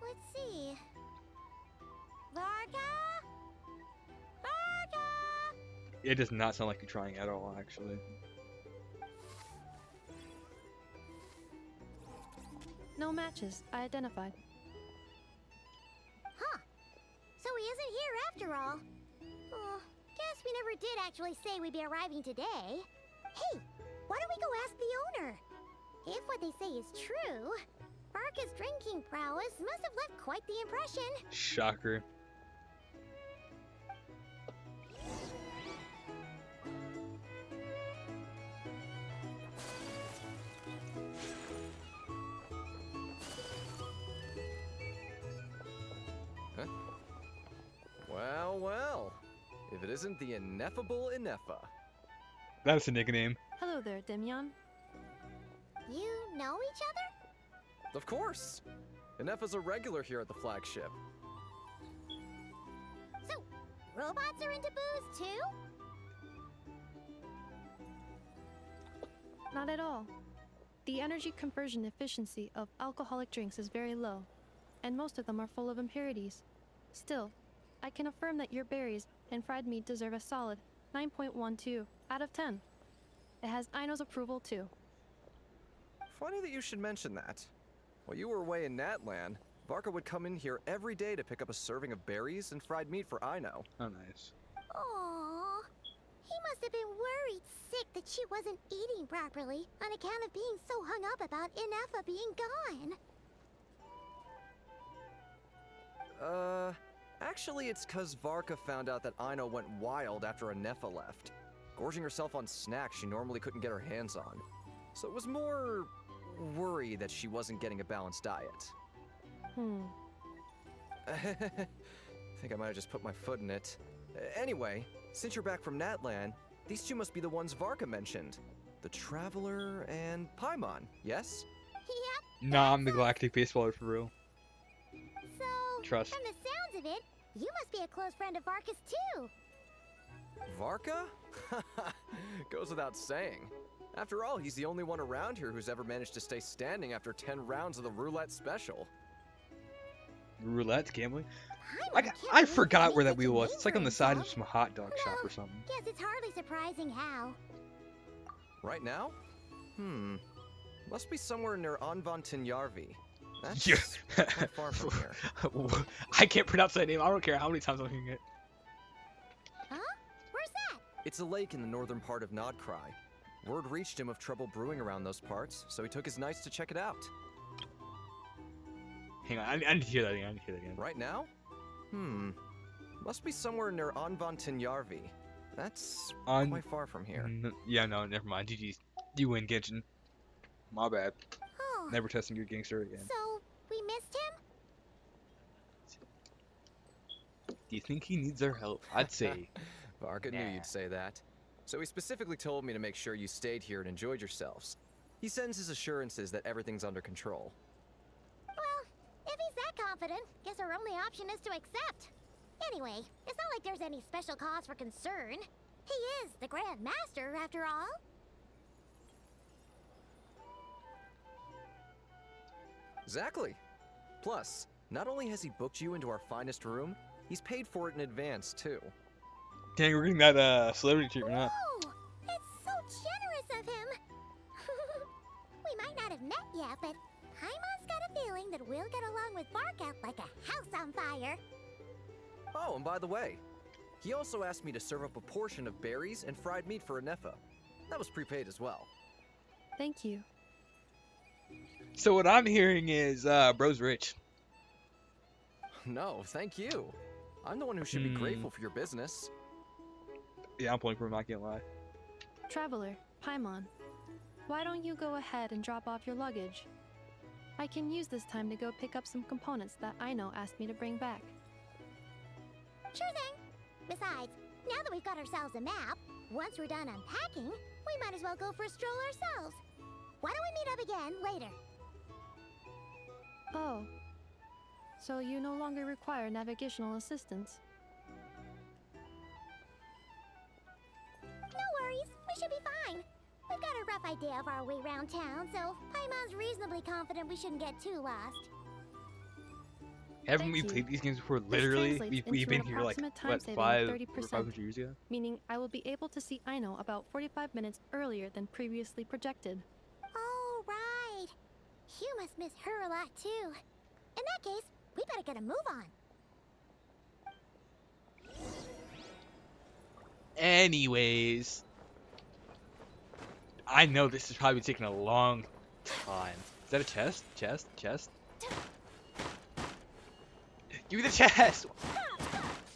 Let's see. Varka? Varka? It does not sound like you're trying at all, actually. No matches, I identified. Huh. So he isn't here after all. Oh, guess we never did actually say we'd be arriving today. Hey, why don't we go ask the owner? If what they say is true, Varka's drinking prowess must have left quite the impression. Shocker. Well, well. If it isn't the ineffable Inefa. That's a nickname. Hello there, Demyon. You know each other? Of course. Inefa's a regular here at the flagship. So, robots are into booze too? Not at all. The energy conversion efficiency of alcoholic drinks is very low, and most of them are full of impurities. Still, I can affirm that your berries and fried meat deserve a solid 9.12 out of 10. It has Aino's approval too. Funny that you should mention that. While you were away in Natlan, Varka would come in here every day to pick up a serving of berries and fried meat for Aino. Oh, nice. Aww. He must have been worried sick that she wasn't eating properly on account of being so hung up about Inefa being gone. Actually it's cause Varka found out that Aino went wild after Inefa left, gorging herself on snacks she normally couldn't get her hands on. So it was more worry that she wasn't getting a balanced diet. I think I might have just put my foot in it. Anyway, since you're back from Natlan, these two must be the ones Varka mentioned. The Traveler and Paimon, yes? Yep. Nah, I'm the galactic baseballer for real. So, Trust. from the sounds of it, you must be a close friend of Varka's too. Varka? Goes without saying. After all, he's the only one around here who's ever managed to stay standing after 10 rounds of the roulette special. Roulette gambling? I I forgot where that wheel was. It's like on the side of some hot dog shop or something. Guess it's hardly surprising how. Right now? Must be somewhere near Anvan Tinyarvi. That's Yeah. quite far from here. I can't pronounce that name. I don't care how many times I'm hearing it. Huh? Where's that? It's a lake in the northern part of Nod-Krai. Word reached him of trouble brewing around those parts, so he took his knights to check it out. Hang on, I need to hear that again. I need to hear that again. Right now? Must be somewhere near Anvantinyarvi. That's quite far from here. Yeah, no, never mind. GG's. You win, Genshin. My bad. Oh, Never testing your gangster again. so we missed him? Do you think he needs our help? I'd say. Varka knew Nah. you'd say that. So he specifically told me to make sure you stayed here and enjoyed yourselves. He sends his assurances that everything's under control. Well, if he's that confident, guess our only option is to accept. Anyway, it's not like there's any special cause for concern. He is the Grand Master, after all. Exactly. Plus, not only has he booked you into our finest room, he's paid for it in advance, too. Dang, we're getting that celebrity treatment, huh? Oh, it's so generous of him. We might not have met yet, but Paimon's got a feeling that we'll get along with Varka like a house on fire. Oh, and by the way, he also asked me to serve up a portion of berries and fried meat for Anefa. That was prepaid as well. Thank you. So what I'm hearing is, bro's rich. No, thank you. I'm the one who should be grateful for your business. Yeah, I'm pulling for him, I can't lie. Traveler, Paimon, why don't you go ahead and drop off your luggage? I can use this time to go pick up some components that Aino asked me to bring back. Sure thing. Besides, now that we've got ourselves a map, once we're done unpacking, we might as well go for a stroll ourselves. Why don't we meet up again later? Oh, so you no longer require navigational assistance? No worries, we should be fine. We've got a rough idea of our way around town, so Paimon's reasonably confident we shouldn't get too lost. Haven't we Thank you. played these games before? This Literally, translates we've into an been here like, approximate time what, saving of 5 or 30%. 500 years ago? Meaning I will be able to see Aino about 45 minutes earlier than previously projected. Oh, right. You must miss her a lot, too. In that case, we better get a move on. Anyways, I know this is probably taking a long time. Is that a chest? Chest? Give me the chest!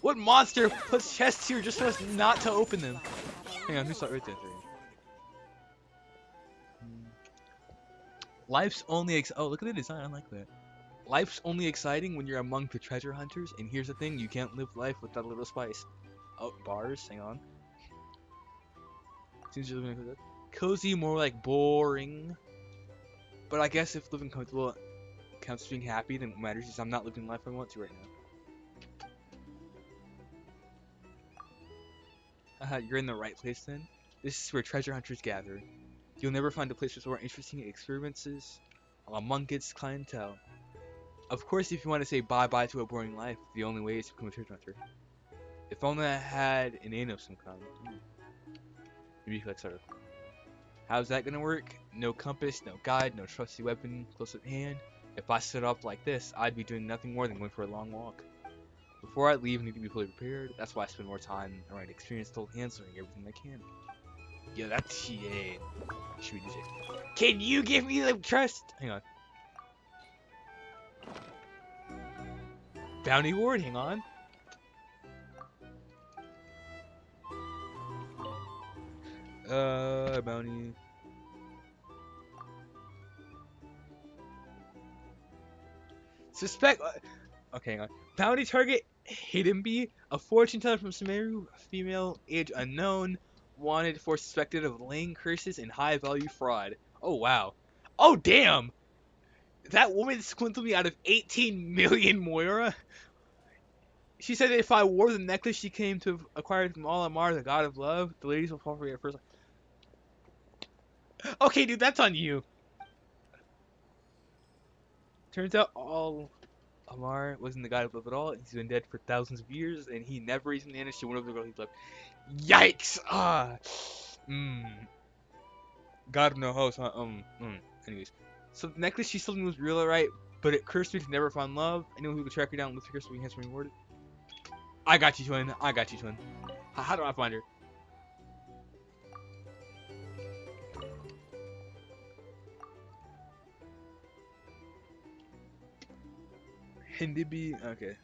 What monster puts chests here just for us not to open them? Hang on, let me start right there. Life's only oh, look at the design, I like that. Life's only exciting when you're among the treasure hunters, and here's the thing, you can't live life without a little spice. Oh, bars, hang on. Seems you're living like cozy, more like boring. But I guess if living comfortable counts as being happy, then what matters is I'm not living the life I want to right now. You're in the right place then. This is where treasure hunters gather. You'll never find a place with more interesting experiences among its clientele. Of course, if you want to say bye-bye to a boring life, the only way is to become a treasure hunter. If only I had an aim of some kind. Maybe let's start. How's that gonna work? No compass, no guide, no trusty weapon close at hand. If I stood up like this, I'd be doing nothing more than going for a long walk. Before I leave, I need to be fully prepared. That's why I spend more time around experienced old hands learning everything I can. Yeah, that's yeah. Should we do it? Can you give me the trust? Hang on. Bounty ward, hang on. Bounty. Suspect. Okay, hang on. Bounty target Hidden Bee, a fortune teller from Sumeru, female, age unknown, wanted for suspected of laying curses and high value fraud. Oh wow. Oh damn! That woman swindled me out of 18 million Moira. She said that if I wore the necklace she came to have acquired from Alamar, the god of love, the ladies will fall for me at first. Okay, dude, that's on you. Turns out Alamar wasn't the god of love at all. He's been dead for thousands of years, and he never even managed to win over the girl he loved. Yikes! God of no host, huh? Anyways. So the necklace she sold me was real, alright, but it cursed me to never find love. Anyone who will track her down and lift her curse will be handsomely rewarded. I got you, twin. I got you, twin. How do I find her? Hindibi. Okay.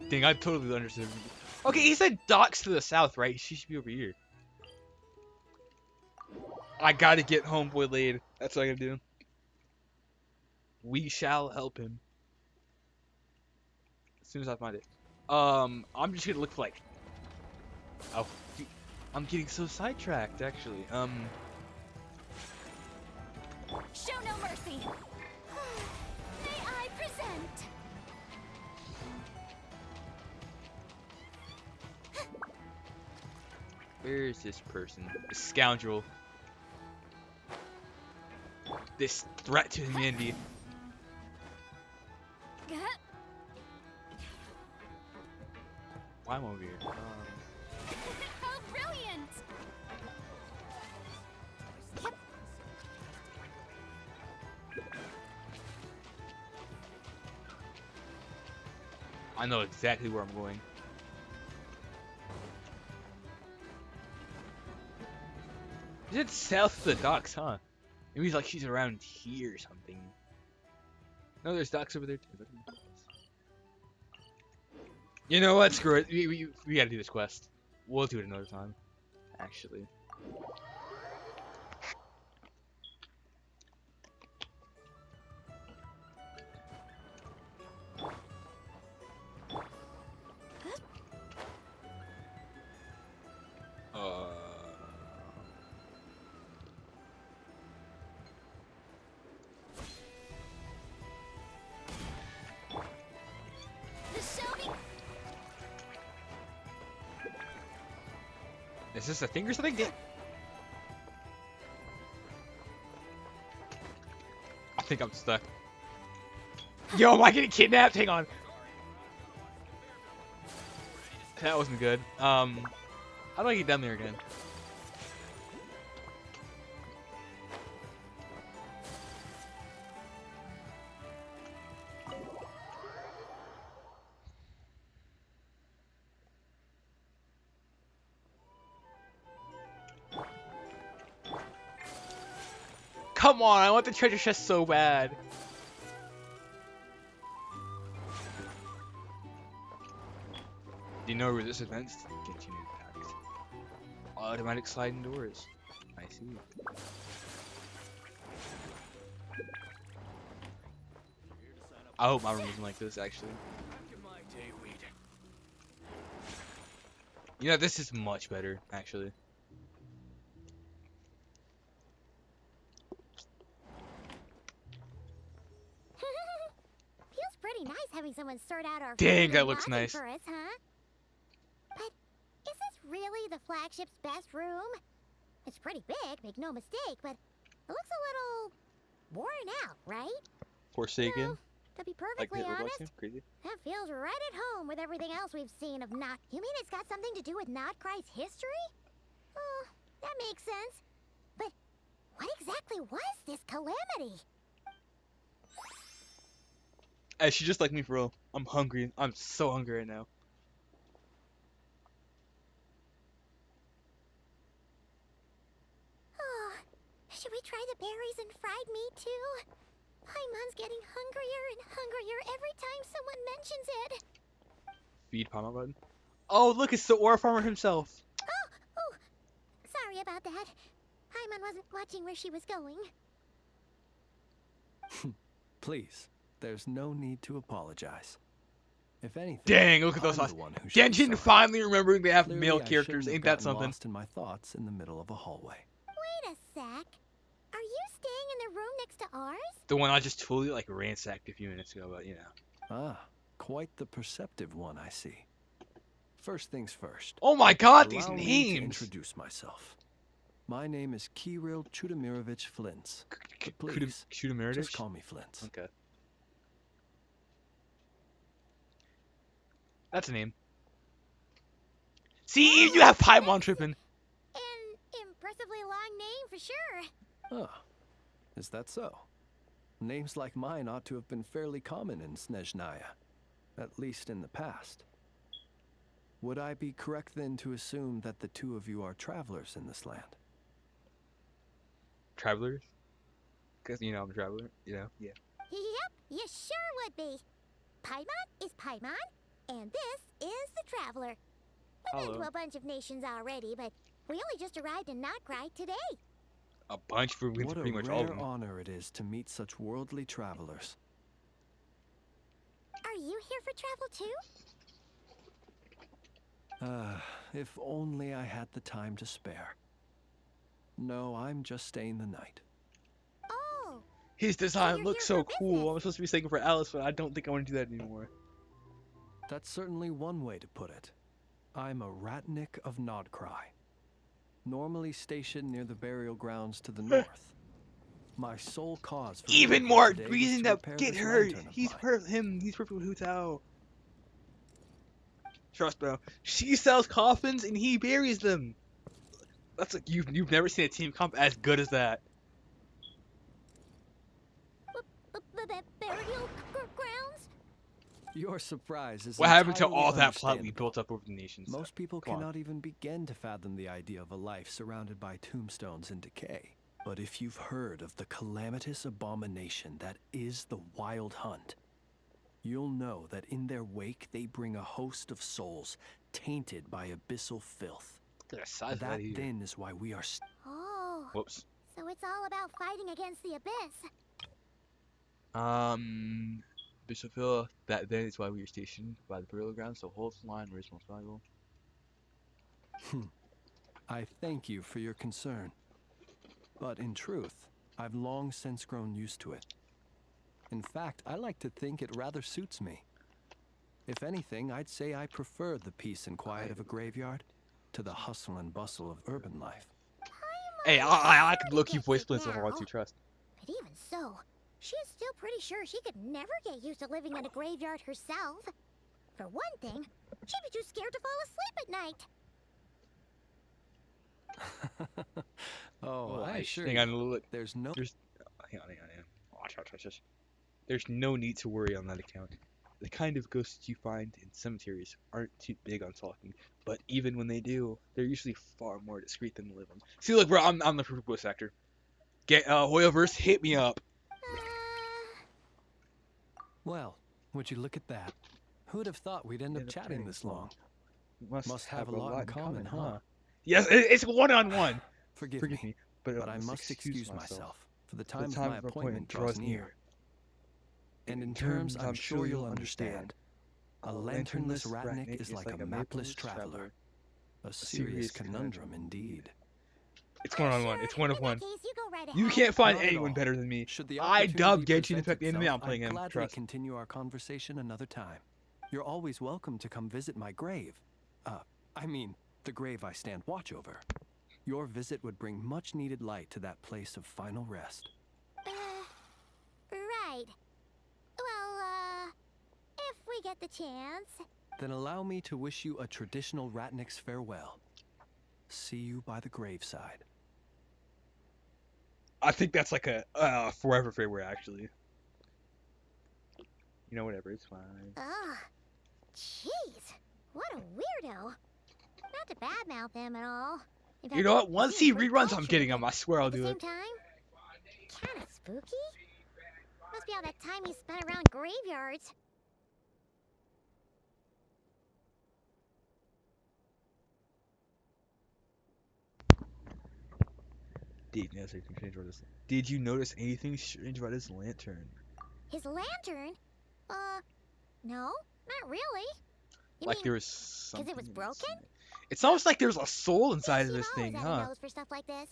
Dang, I totally understood. Okay, he said docks to the south, right? She should be over here. I gotta get homeboy laid. That's what I gotta do. We shall help him. As soon as I find it. I'm just gonna look for like. Oh, dude, I'm getting so sidetracked, actually. Show no mercy. May I present? Where is this person? This scoundrel. This threat to humanity. Why am I over here? How brilliant! Yep. I know exactly where I'm going. Is it south of the docks, huh? Maybe like she's around here or something. No, there's docks over there too. You know what? Screw it. We gotta do this quest. We'll do it another time. Actually. Is this a thing or something? I think I'm stuck. Yo, am I getting kidnapped? Hang on. That wasn't good. How do I get down there again? Come on, I want the treasure chest so bad. Do you know where this event's continue packed? Automatic sliding doors. I see. I hope my room isn't like this, actually. You know, this is much better, actually. Feels pretty nice having someone sort out our Dang, food that and looks lodging nice. for us, huh? But is this really the flagship's best room? It's pretty big, make no mistake, but it looks a little worn out, right? Forsaken? No, to be Like perfectly Hitler honest, Boxing? Crazy? that feels right at home with everything else we've seen of Nod. You mean it's got something to do with Nod-Krai's history? Oh, that makes sense. But what exactly was this calamity? Hey, she's just like me for real. I'm hungry. I'm so hungry right now. Oh, should we try the berries and fried meat too? Paimon's getting hungrier and hungrier every time someone mentions it. Feed Palma button. Oh, look, it's the ore farmer himself. Oh, sorry about that. Paimon wasn't watching where she was going. Please, there's no need to apologize. If anything, Dang, look at those I'm eyes. the one who should be Genshin sorry. finally remembering they have Clearly, male I characters. shouldn't have Ain't that gotten something? Lost in my thoughts in the middle of a hallway. Wait a sec. Are you staying in the room next to ours? The one I just totally like ransacked a few minutes ago, but you know. Ah, quite the perceptive one, I see. First things first. Oh my god, these Allow me to names! introduce myself. My name is Kirill Chudamirovich Flintz. But please, Shoot a just call me Flintz. Okay. That's a name. See, you have Paimon tripping. An impressively long name for sure. Ah, is that so? Names like mine ought to have been fairly common in Snezhnaya, at least in the past. Would I be correct then to assume that the two of you are travelers in this land? Travelers? Because, you know, I'm a traveler, you know? Yeah. Yep, you sure would be. Paimon is Paimon, and this is the Traveler. We've been Hello. to a bunch of nations already, but we only just arrived in Nod-Krai today. A bunch for What a pretty much all of rare them. honor it is to meet such worldly travelers. Are you here for travel too? If only I had the time to spare. No, I'm just staying the night. Oh, His So design you're looks here so for cool. business. I'm supposed to be saying for Alice, but I don't think I want to do that anymore. That's certainly one way to put it. I'm a Ratnik of Nod-Krai, normally stationed near the burial grounds to the north. My sole cause for Even being here more today was reason to to repair get this her. lantern of He's mine. He's perfect with Hu Tao. Trust, bro. She sells coffins and he buries them. That's like you've never seen a team comp as good as that. burial grounds? Your surprise is What happened to entirely all that plot we understandable. built up over the nations? Most people Come on. cannot even begin to fathom the idea of a life surrounded by tombstones and decay. But if you've heard of the calamitous abomination that is the Wild Hunt, you'll know that in their wake they bring a host of souls tainted by abyssal filth. Look at the size of That that here. then is why we are Oh, Whoops. so it's all about fighting against the abyss. Bishopville, that then is why we were stationed by the burial ground, so hold the line, where's most valuable? I thank you for your concern. But in truth, I've long since grown used to it. In fact, I like to think it rather suits me. If anything, I'd say I prefer the peace and quiet of a graveyard to the hustle and bustle of urban life. Hey, I could low-key voice split if I want to, trust. But even so, she is still pretty sure she could never get used to living in a graveyard herself. For one thing, she'd be too scared to fall asleep at night. Oh, I assure hang you, on, look. there's no... Hang on. Watch. There's no need to worry on that account. The kind of ghosts you find in cemeteries aren't too big on talking, but even when they do, they're usually far more discreet than the living. See, look, bro, I'm the perfect ghost actor. Get Hoyoverse, hit me up. Well, would you look at that? Who'd have thought we'd end up chatting this long? Must have a lot in common, huh? Yes, it's one-on-one. Forgive Forgive me, me, but I must excuse myself, for the time The of my appointment draws near. And in terms I'm sure you'll understand, a lanternless Ratnik is like a mapless traveler. A serious conundrum indeed. It's one-on-one. It's one of In one. that case, you go right You ahead. can't find Not at anyone all. better than me. Should the I opportunity dubbed Genshin present Impact Anime. itself, I'm playing I'd him. gladly Trust. continue our conversation another time. You're always welcome to come visit my grave. I mean, the grave I stand watch over. Your visit would bring much needed light to that place of final rest. Right. Well, if we get the chance. Then allow me to wish you a traditional Ratnik's farewell. See you by the graveside. I think that's like a forever favorite, actually. You know, whatever. It's fine. Ugh. Jeez. What a weirdo. Not to badmouth him at all. In fact, You know what? Once he seems pretty reruns, I'm cultured, getting but him. I swear I'll at the do same it. time, kinda spooky. Must be all that time he spent around graveyards. Did you notice anything strange about his lantern? His lantern? No, not really. You Like mean, there was something. it was broken? inside. It's almost like there's a soul inside of Steve this always thing, had a huh? nose for stuff like this.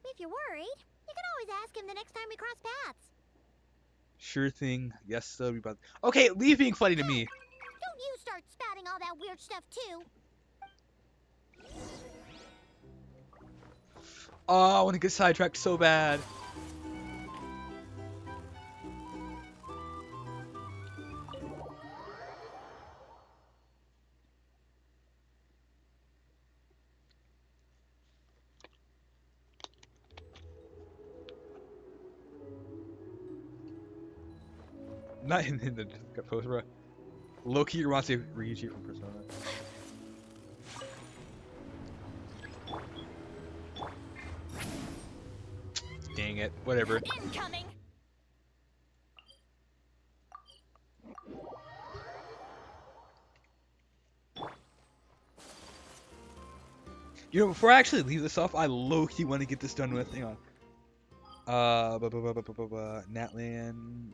If you're worried, you can always ask him the next time we cross paths. Sure thing. Yes, that'll be about. Okay, leave being funny to me. Don't you start spouting all that weird stuff too. Oh, I want to get sidetracked so bad. Not in the post, bro. Loki wants to reach you from Persona. Dang it. Whatever. Incoming! You know, before I actually leave this off, I low-key want to get this done with. Hang on. Natlan.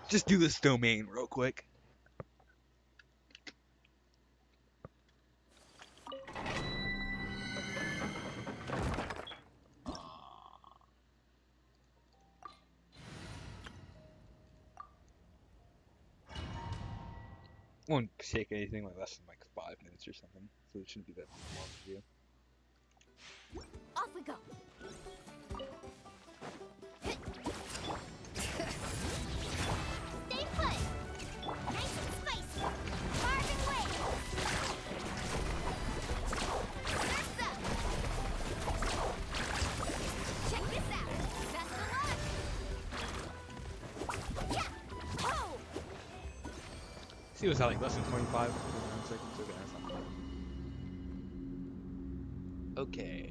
Just do this domain real quick. Won't take anything like less than like 5 minutes or something, so it shouldn't be that long to do. Off we go. Stay put. Nice and spicy. Carving way. Surf's up. Check this out. Best of luck. Yeah. Oh. See what's that, like less than 25 seconds? Okay, that's not bad. Okay.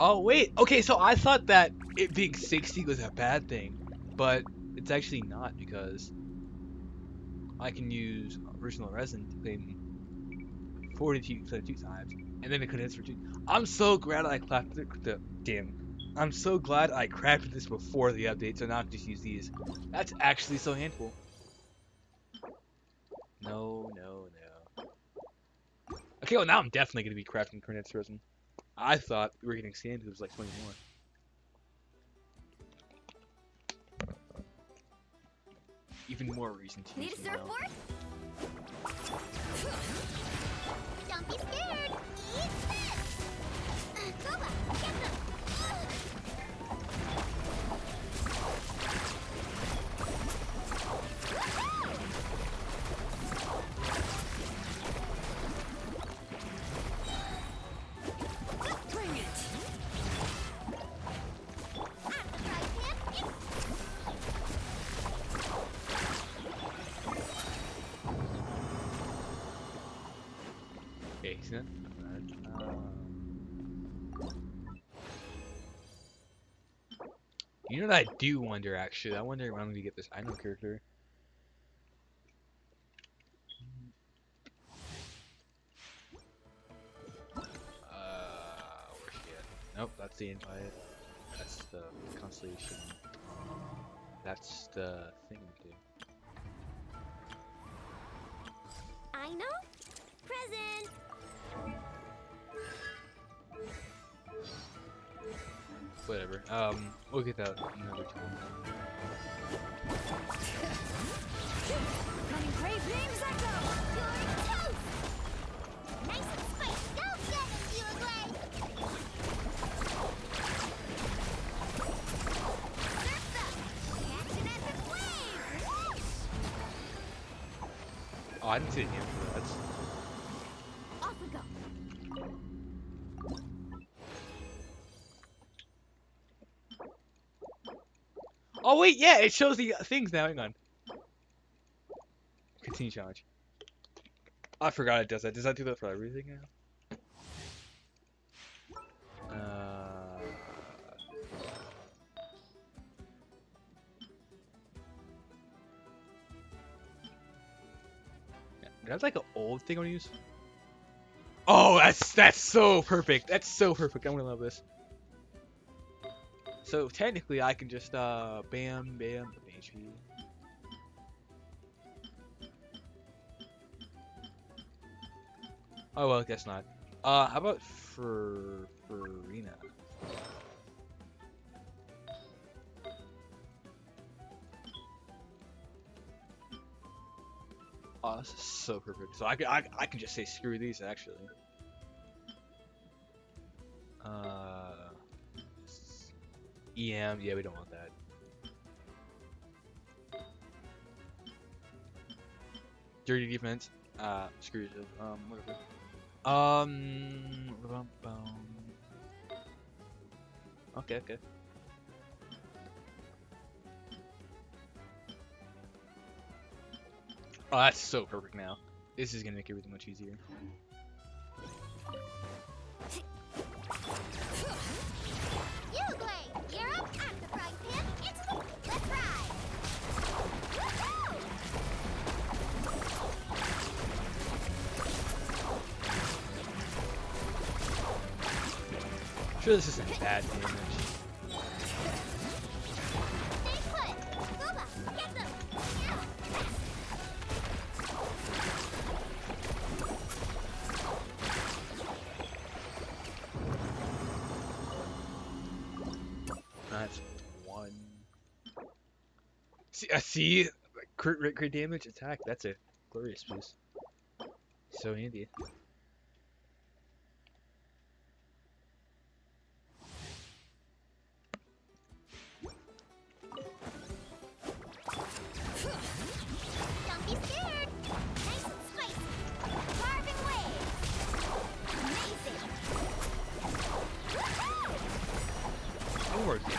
Oh wait, okay, so I thought that it being 60 was a bad thing, but it's actually not, because I can use original resin to clean 42 times, and then it condenses for 2. I'm so glad I crafted I'm so glad I crafted this before the update, so now I can just use these. That's actually so handful. No. Okay, well now I'm definitely gonna be crafting condensed resin. I thought we were getting sand because it was like 20 more. Even more reason to Need use a them now. surfboard? Don't be scared. Eat this. Koba, get them. Bring it. Okay, see that? You know what I do wonder, actually? I wonder when I'm gonna get this Ino character. Where's she at? Nope, that's the invite. That's the constellation. That's the thing we do. I know. Present. Whatever. We'll get that another time. Running brave names I go. You're toast. Nice and spicy. Go get it, Uruguay. Surf's up. Catching at the flames. Oh, I didn't see the name for that. Off we go. Oh wait, yeah, it shows the things now. Hang on. Continue challenge. I forgot it does that. Does that do that for everything now? That's like an old thing I want to use. Oh, that's so perfect. That's so perfect. I'm gonna love this. So technically, I can just bam, HP. Oh well, guess not. How about for Arena? Oh, this is so perfect. So I can just say screw these actually. EM, yeah, we don't want that. Dirty defense, screw it. Whatever. Okay, okay. Oh, that's so perfect now. This is gonna make everything much easier. You, Blade! You're up! I'm the frying pan! It's the... Let's ride! Woohoo! Sure, this isn't bad damage. Stay put! Booba! Get them! That's one. See, crit damage attack. That's a glorious piece. So handy. Don't be scared! Nice and spicy! Carving waves! Amazing! Woohoo! No more damage.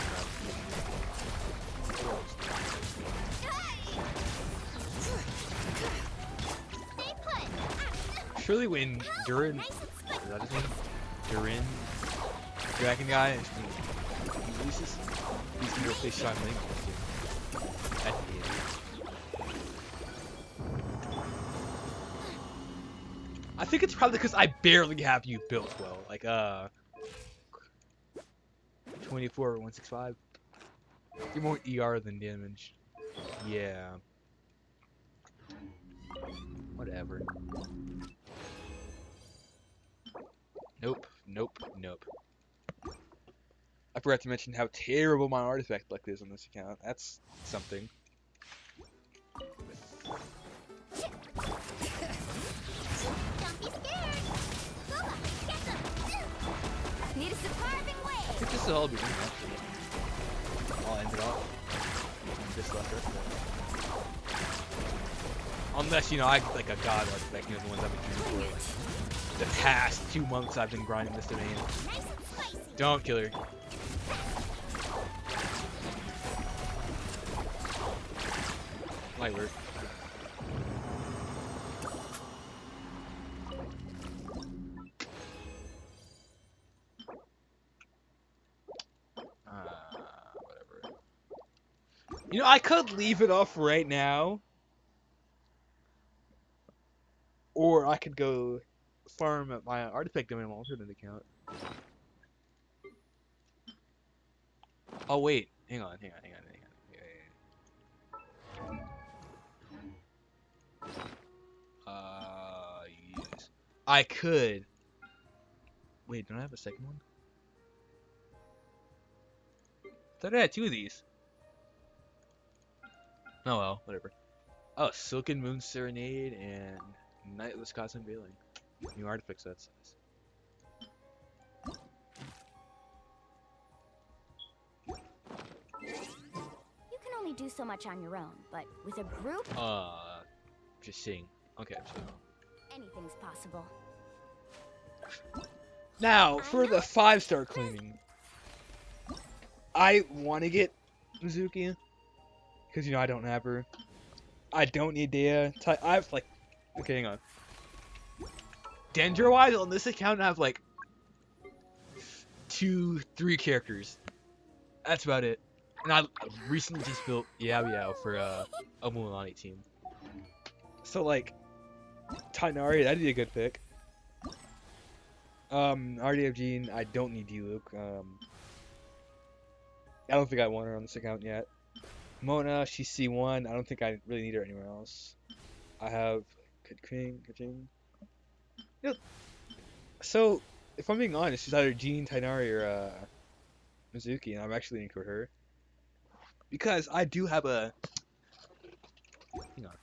Stay put! Surely when Durin, Nice and spicy! is that his name? Durin, Dragon Guy, he releases, he's gonna replace Sean Link. At the end. I think it's probably because I barely have you built well. Like 24 or 165. You're more ER than damage. Yeah. Whatever. Nope, nope, nope. I forgot to mention how terrible my artifact luck is on this account. That's something. Don't be scared! Booba! Get them! Need some carving I waves! think this will all be done actually. I'll end it off. This left right there. Unless, you know, I get like a god artifact, you know, the ones I've been doing for the past 2 months I've been grinding this domain. Nice and spicy! Don't kill her. Might work. Whatever. You know, I could leave it off right now. Or I could go farm at my artifact domain on my alternate account. Oh wait, hang on. Yes. I could. Wait, don't I have a second one? I thought I had 2 of these. Oh well, whatever. Oh, Silken Moon Serenade and Nightless Cosmic Veiling. New artifact sets. You can only do so much on your own, but with a group, Just seeing. Okay, so. anything's possible. Now, for the 5-star cleaning. I want to get Mizuki. Because, you know, I don't have her. I don't need Dea. I have, like... Okay, hang on. Dendro-wise, on this account, I have, like... 2-3 characters. That's about it. And I recently just built Yao Yao for a Mulangi team. So, like... Tainari, that'd be a good pick. RDF Jean, I don't need D-Luke. I don't think I want her on this account yet. Mona, she's C1. I don't think I really need her anywhere else. I have Kaching. Yep. So, if I'm being honest, she's either Jean, Tainari, or Mizuki, and I'm actually leaning toward her. Because I do have a... Hang on.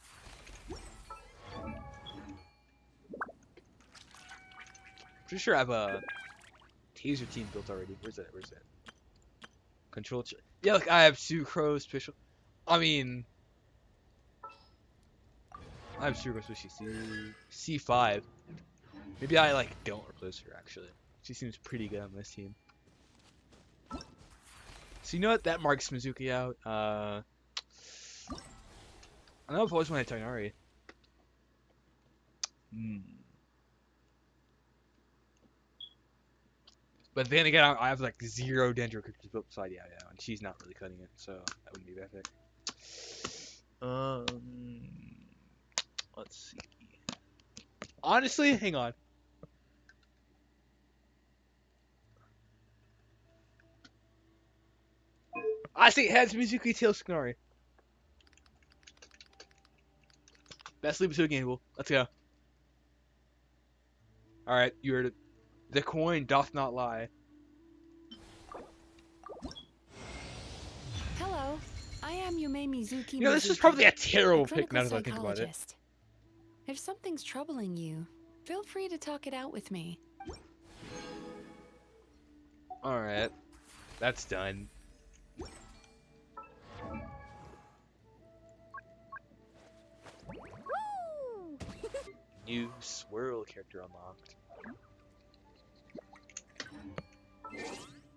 Pretty sure I have a taser team built already. Where's that? Control. Yeah, look, I have Sucrose, Special. I mean, I have Sucrose, Fishy C5. Maybe I like don't replace her actually. She seems pretty good on this team. So you know what? That marks Mizuki out. I know I've always wanted Tainari. But then again, I have like 0 Dendro characters built beside yeah, and she's not really cutting it, so that wouldn't be a bad pick. Let's see. Honestly, hang on. I say heads Mizuki, tails Skinari. Best leave it to a gamble. Let's go. Alright, you heard it. The coin doth not lie. Hello, I am Yume Mizuki. You know, this is Mizuki, probably a a terrible pick now clinical that I think about it. psychologist. If something's troubling you, feel free to talk it out with me. Alright. That's done. Woo! New swirl character unlocked.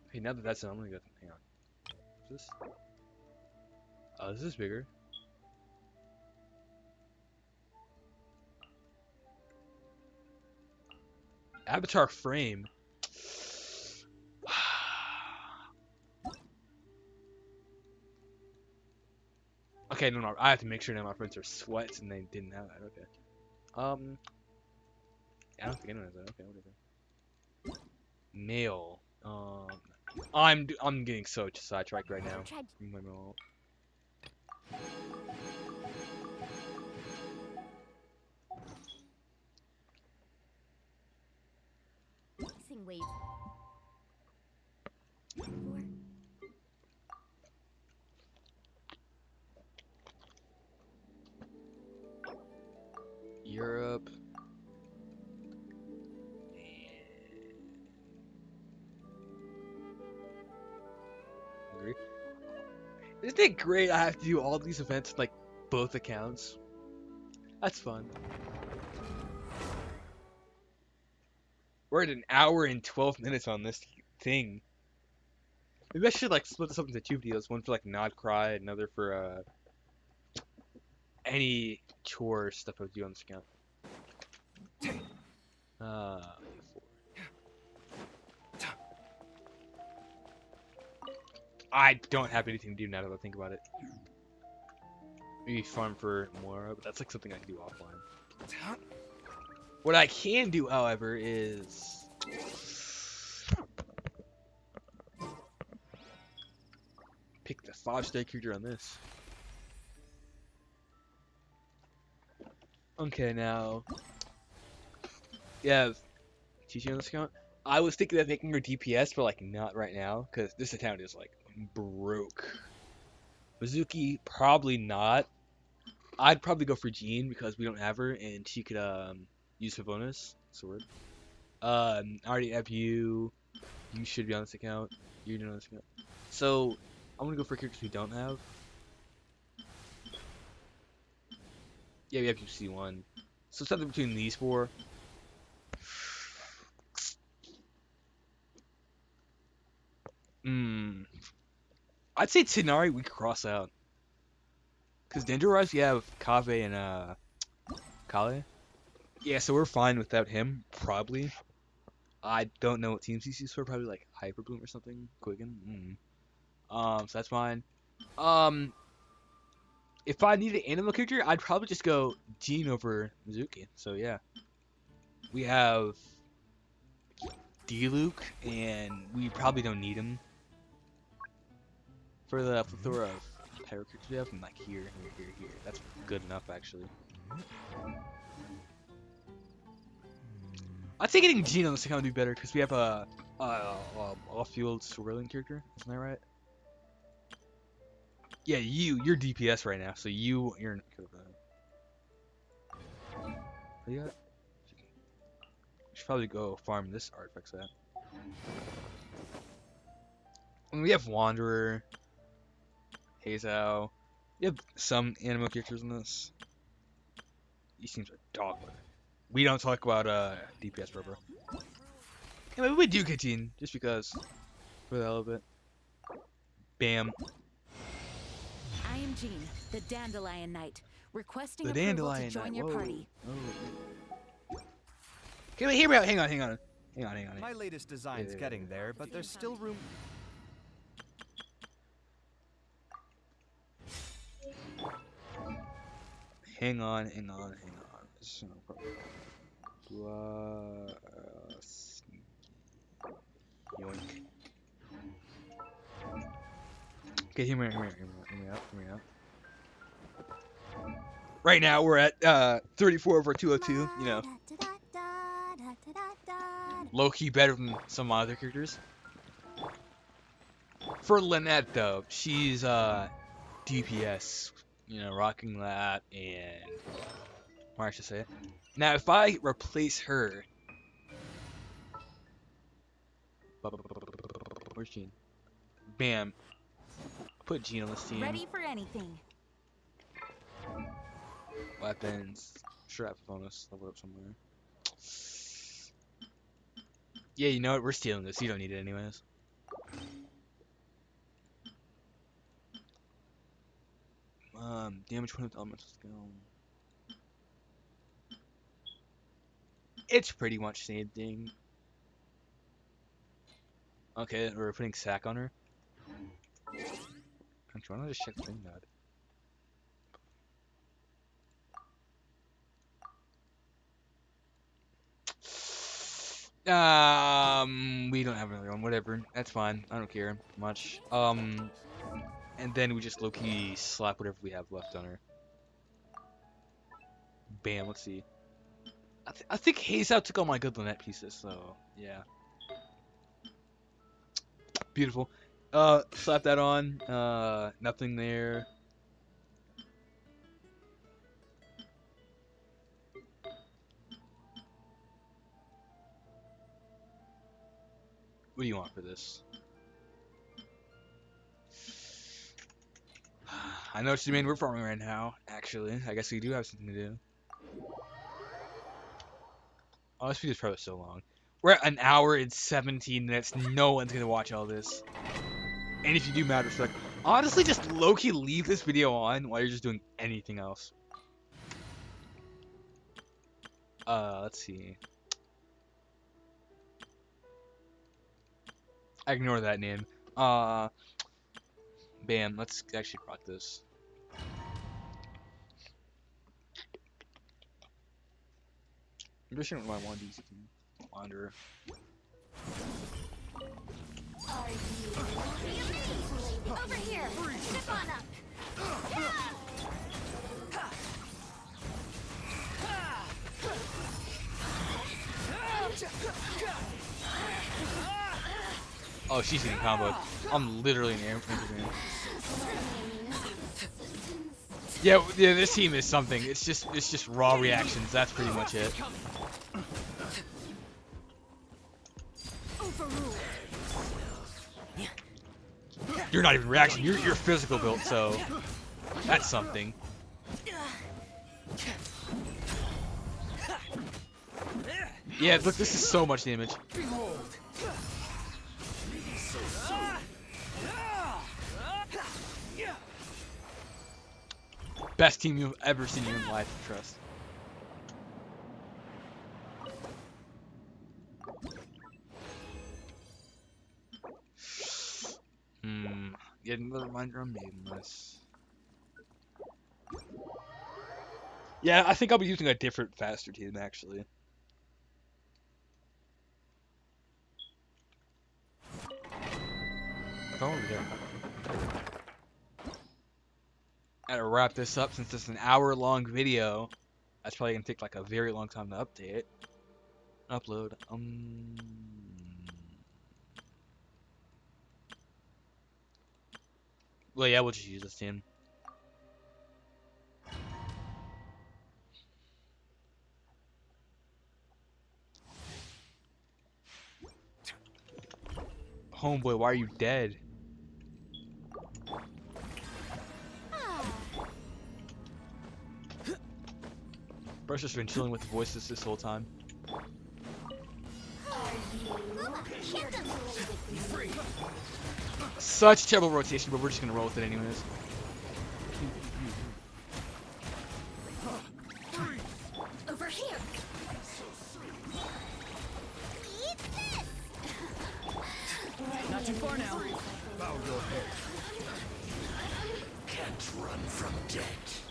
Okay, now that that's done, I'm gonna go. Hang on. What's this? Oh, this is bigger. Avatar frame. Okay, no, I have to make sure none of my friends are sweats and they didn't have that. Okay. I don't think anyone has that. Okay, whatever. Male. I'm getting so sidetracked right now. Missing wave. 4. Europe. Hungary. Isn't it great I have to do all these events like both accounts? That's fun. We're at an hour and 12 minutes on this thing. Maybe I should like split this up into 2 videos. One for like Nod-Krai, another for any chore stuff I would do on this account. I don't have anything to do now that I think about it. Maybe farm for more, but that's like something I can do offline. What I can do, however, is pick the 5-star character on this. Okay, now yeah, teaching on this account. I was thinking of making her DPS, but like not right now, because this account is like broke. Mizuki, probably not. I'd probably go for Jean because we don't have her, and she could use her bonus sword. I already have you. You should be on this account. You're on this account. So I'm gonna go for characters we don't have. Yeah, we have UC1. So something between these 4. I'd say Tinari we could cross out. Because Dendrorise, you have Kave and Kale. Yeah, so we're fine without him, probably. I don't know what teams he sees for, probably like Hyper Bloom or something. Quicken. So that's fine. If I need an animal character, I'd probably just go Jean over Mizuki. So yeah. We have D-Luke, and we probably don't need him for the plethora of pyro characters we have. From like here. That's good enough, actually. I think getting Jean on this account would be better because we have a off-field swirling character. Isn't that right? Yeah, you're DPS right now, so you're. What do you got? We should probably go farm this artifact set. And we have Wanderer, Hazao. We have some animal characters in this. He seems a dog. We don't talk about DPS, bro. Anyway, we do continue just because for the hell of it. Bam. I am Jean, the Dandelion Knight, requesting The approval Dandelion to join Knight, your whoa. party. Oh. Okay, wait, hear me out. Hang on. My latest design's getting there, but there's still room. Hang on. So, yoink. Okay, hear me out. Right now we're at 34 over 202. You know, low key better than some other characters. For Lynette though, she's DPS. You know, rocking that and or I should say it. Now if I replace her, where's Jean? Bam. Put Jean on this team. Ready for anything. Weapons. Sure, I have a bonus. Level up somewhere. Yeah, you know what? We're stealing this. You don't need it anyways. Damage 20 with elemental skill. It's pretty much the same thing. Okay, we're putting sack on her. I'm trying to just check the thing out. We don't have another one. Whatever. That's fine. I don't care much. And then we just low-key slap whatever we have left on her. Bam. Let's see. I think Haze Out took all my good Lynette pieces, so yeah. Beautiful. Slap that on. Nothing there. What do you want for this? I know what you mean. We're farming right now. Actually, I guess we do have something to do. Oh, this video's probably so long. We're at 1 hour and 17 minutes. No one's gonna watch all this. And if you do, mad respect. Honestly, just low-key leave this video on while you're just doing anything else. Let's see. Ignore that name. Bam. Let's actually rock this. I'm just gonna run one of these Wanderer. Over here! Step on up! Oh, she's getting comboed. I'm literally an air. Yeah, this team is something. It's just raw reactions. That's pretty much it. You're not even reaction. You're physical built, so that's something. Yeah, look, this is so much damage. Best team you've ever seen in your life, trust. Get another reminder I'm maidenless. Yeah, I think I'll be using a different faster team actually. Oh yeah. Gotta wrap this up since it's an hour-long video. That's probably gonna take like a very long time to update. Upload. Well, yeah, we'll just use this team. Homeboy, why are you dead? Brush has been chilling with the voices this whole time. Such terrible rotation, but we're just gonna roll with it anyways. Over here. Eat this. Not too far now. Bow your head. Can't run from death.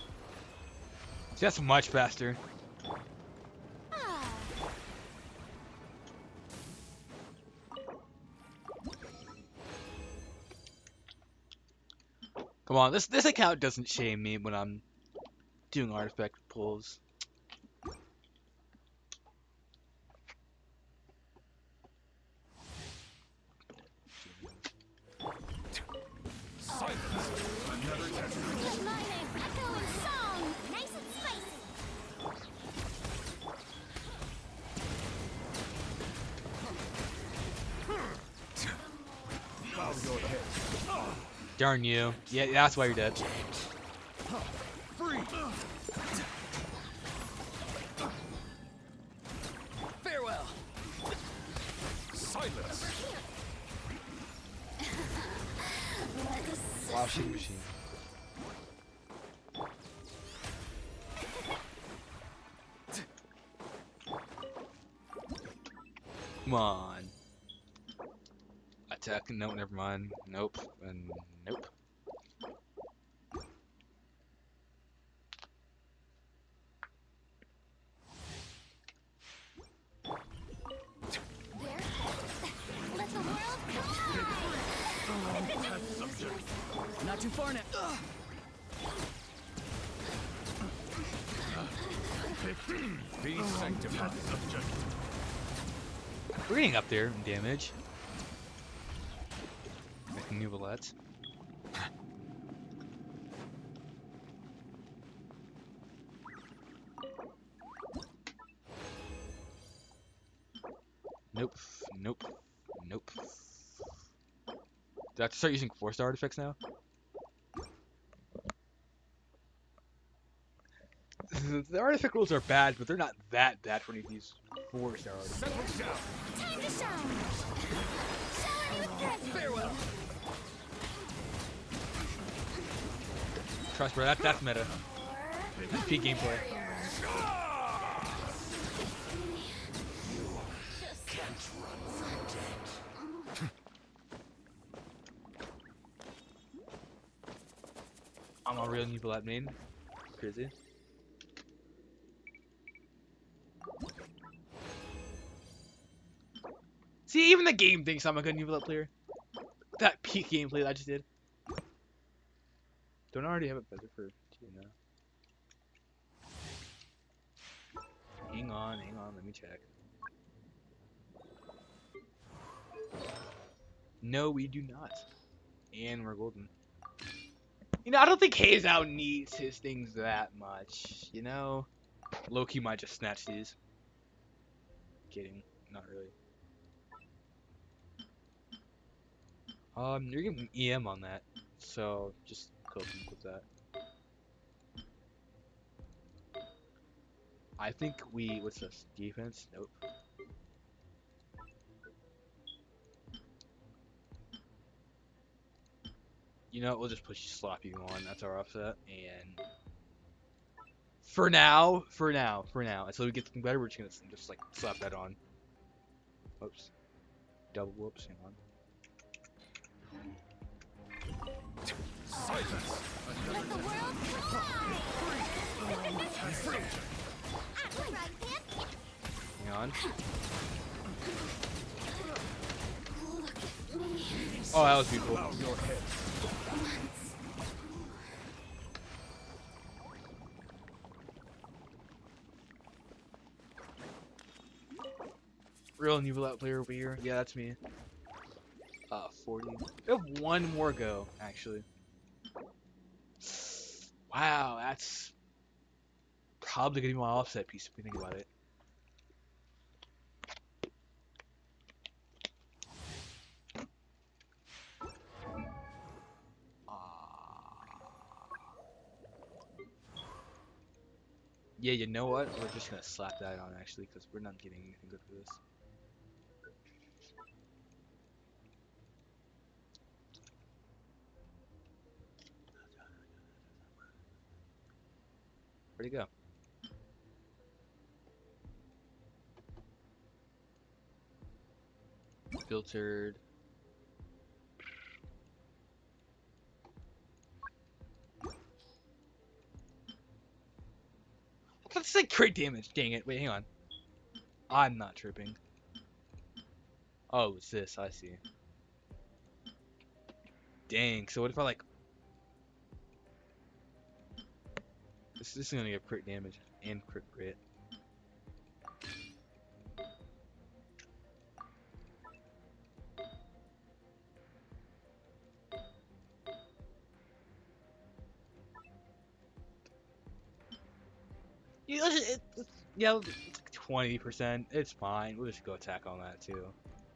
See, that's much faster. Come on, this account doesn't shame me when I'm doing artifact pulls. Good morning. Echoing song. Nice and spicy. Bow your head. Darn you. Yeah, that's why you're dead. Free. Farewell. Silence. Washing machine. Come on. Attack. No, never mind. Nope. And nope. Let the world come. Not too far now. Be sanctified. We're getting up there in damage. Making new bullets. Nope. Nope. Nope. Do I have to start using 4-star artifacts now? The artifact rules are bad, but they're not that bad for any of these 4-star artifacts. Time to shine. Shower me with presents. Farewell. Trust, bro, that's meta. That's peak gameplay. Can't run from death. I'm a real new bullet main. Crazy. See, even the game thinks I'm a good new bullet player. That peak gameplay that I just did. Don't I already have it better for 2 now? Hang on, let me check. No, we do not. And we're golden. You know, I don't think Hazout needs his things that much, you know? Loki might just snatch these. Kidding, not really. You're getting EM on that, so just cope with that. I think what's this, defense? Nope. You know what, we'll just push Sloppy on, that's our offset, and for now, until we get something better, we're just gonna like slap that on. Whoops. Double whoops, hang on. Silence. Let the world come. Free. Right, Pip? Hang on. Oh, that was beautiful. Bow your head. Real new out player over here. Yeah, that's me. 40. We have one more go, actually. Wow, that's probably gonna be my offset piece if we think about it. Yeah, you know what? We're just gonna slap that on actually, because we're not getting anything good for this. Where'd he go? Filtered. Let's say crit damage. Dang it. Wait, hang on. I'm not tripping. Oh, it's this. I see. Dang. So what if I like? This is gonna get crit damage and crit crit. Yeah, yeah, 20%. It's fine. We'll just go attack on that too.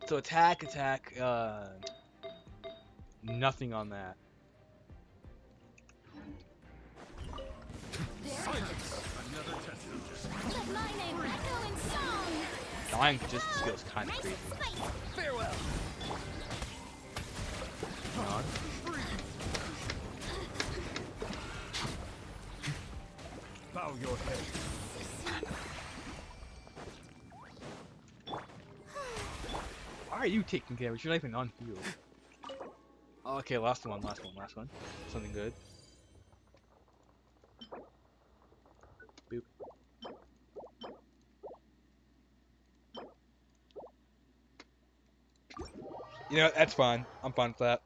So attack. Nothing on that. Let my name echo in song. Dying just feels kind of crazy. Farewell. Hang on. Bow your head. Why are you taking damage? You're not even on field. Okay, last one. Something good. Boop. You know, that's fine. I'm fine with that.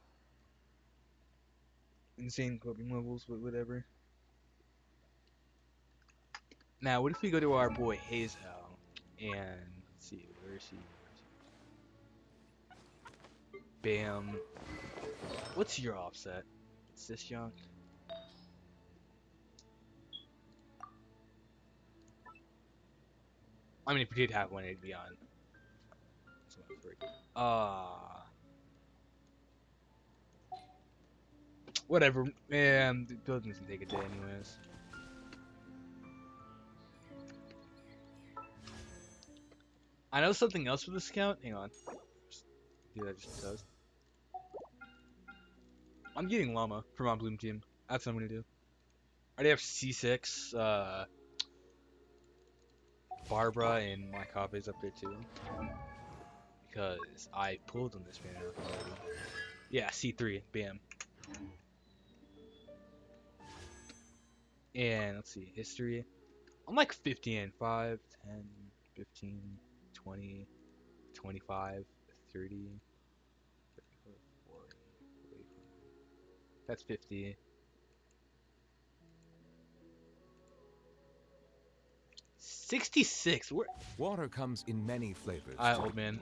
Insane coping levels, but whatever. Now, what if we go to our boy Hazel and let's see, where is he? Bam. What's your offset? Is this junk? I mean, if we did have one, it'd be on. Whatever. Man, it doesn't take a day anyways. I know something else with this account. Hang on. Just do that just because. I'm getting Llama from my Bloom team. That's what I'm gonna do. I already have C6, Barbara, and my copy's up there too. Because I pulled on this banner already. Yeah, C3, bam. And let's see, history. I'm like 15, 5, 10, 15, 20, 25, 30, 40, 45. That's 50. 66. Water comes in many flavors. Alright, old man.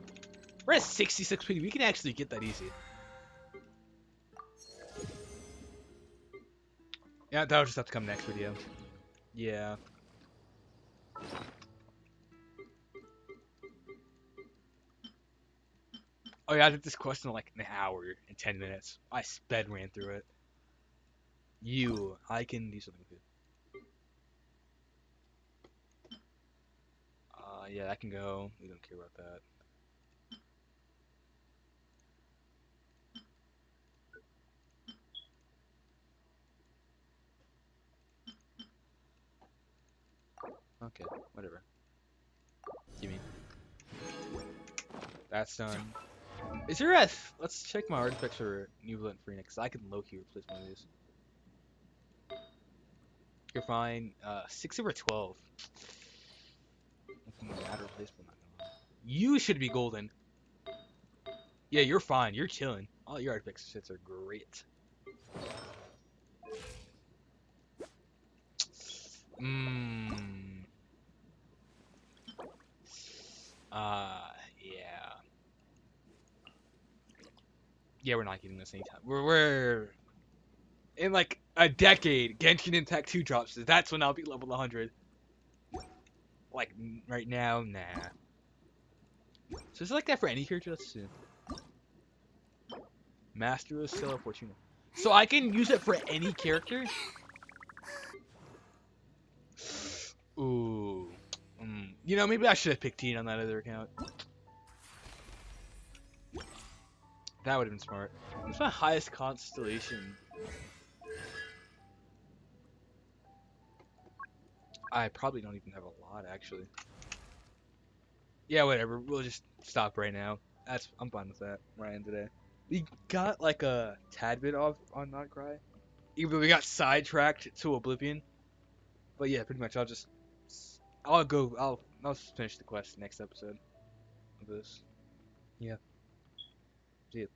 We're at 66 PD. We can actually get that easy. Yeah, that'll just have to come next video. Yeah. Oh yeah, I did this question in like an hour and 10 minutes. I sped ran through it. I can do something good. Yeah, that can go. We don't care about that. Okay, whatever. Gimme. That's done. Is there a... Let's check my artifacts for Nubilant Phoenix. I can low-key replace one of these. You're fine. 6 over 12. Mad replacement. You should be golden. Yeah, you're fine. You're chilling. All your artifact sets are great. Yeah. Yeah, we're not getting this anytime. We're in like a decade. Genshin Impact 2 drops. That's when I'll be level 100. Like right now, nah. So it's like that for any character. Let's see. Master of Stella Fortuna. So I can use it for any character. Ooh. You know, maybe I should have picked Teen on that other account. That would have been smart. What's my highest constellation? I probably don't even have a lot, actually. Yeah, whatever. We'll just stop right now. I'm fine with that. Where I am today. We got like a tad bit off on Nod-Krai. Even we got sidetracked to Oblivion. But yeah, pretty much I'll finish the quest next episode of this. Yeah. See ya.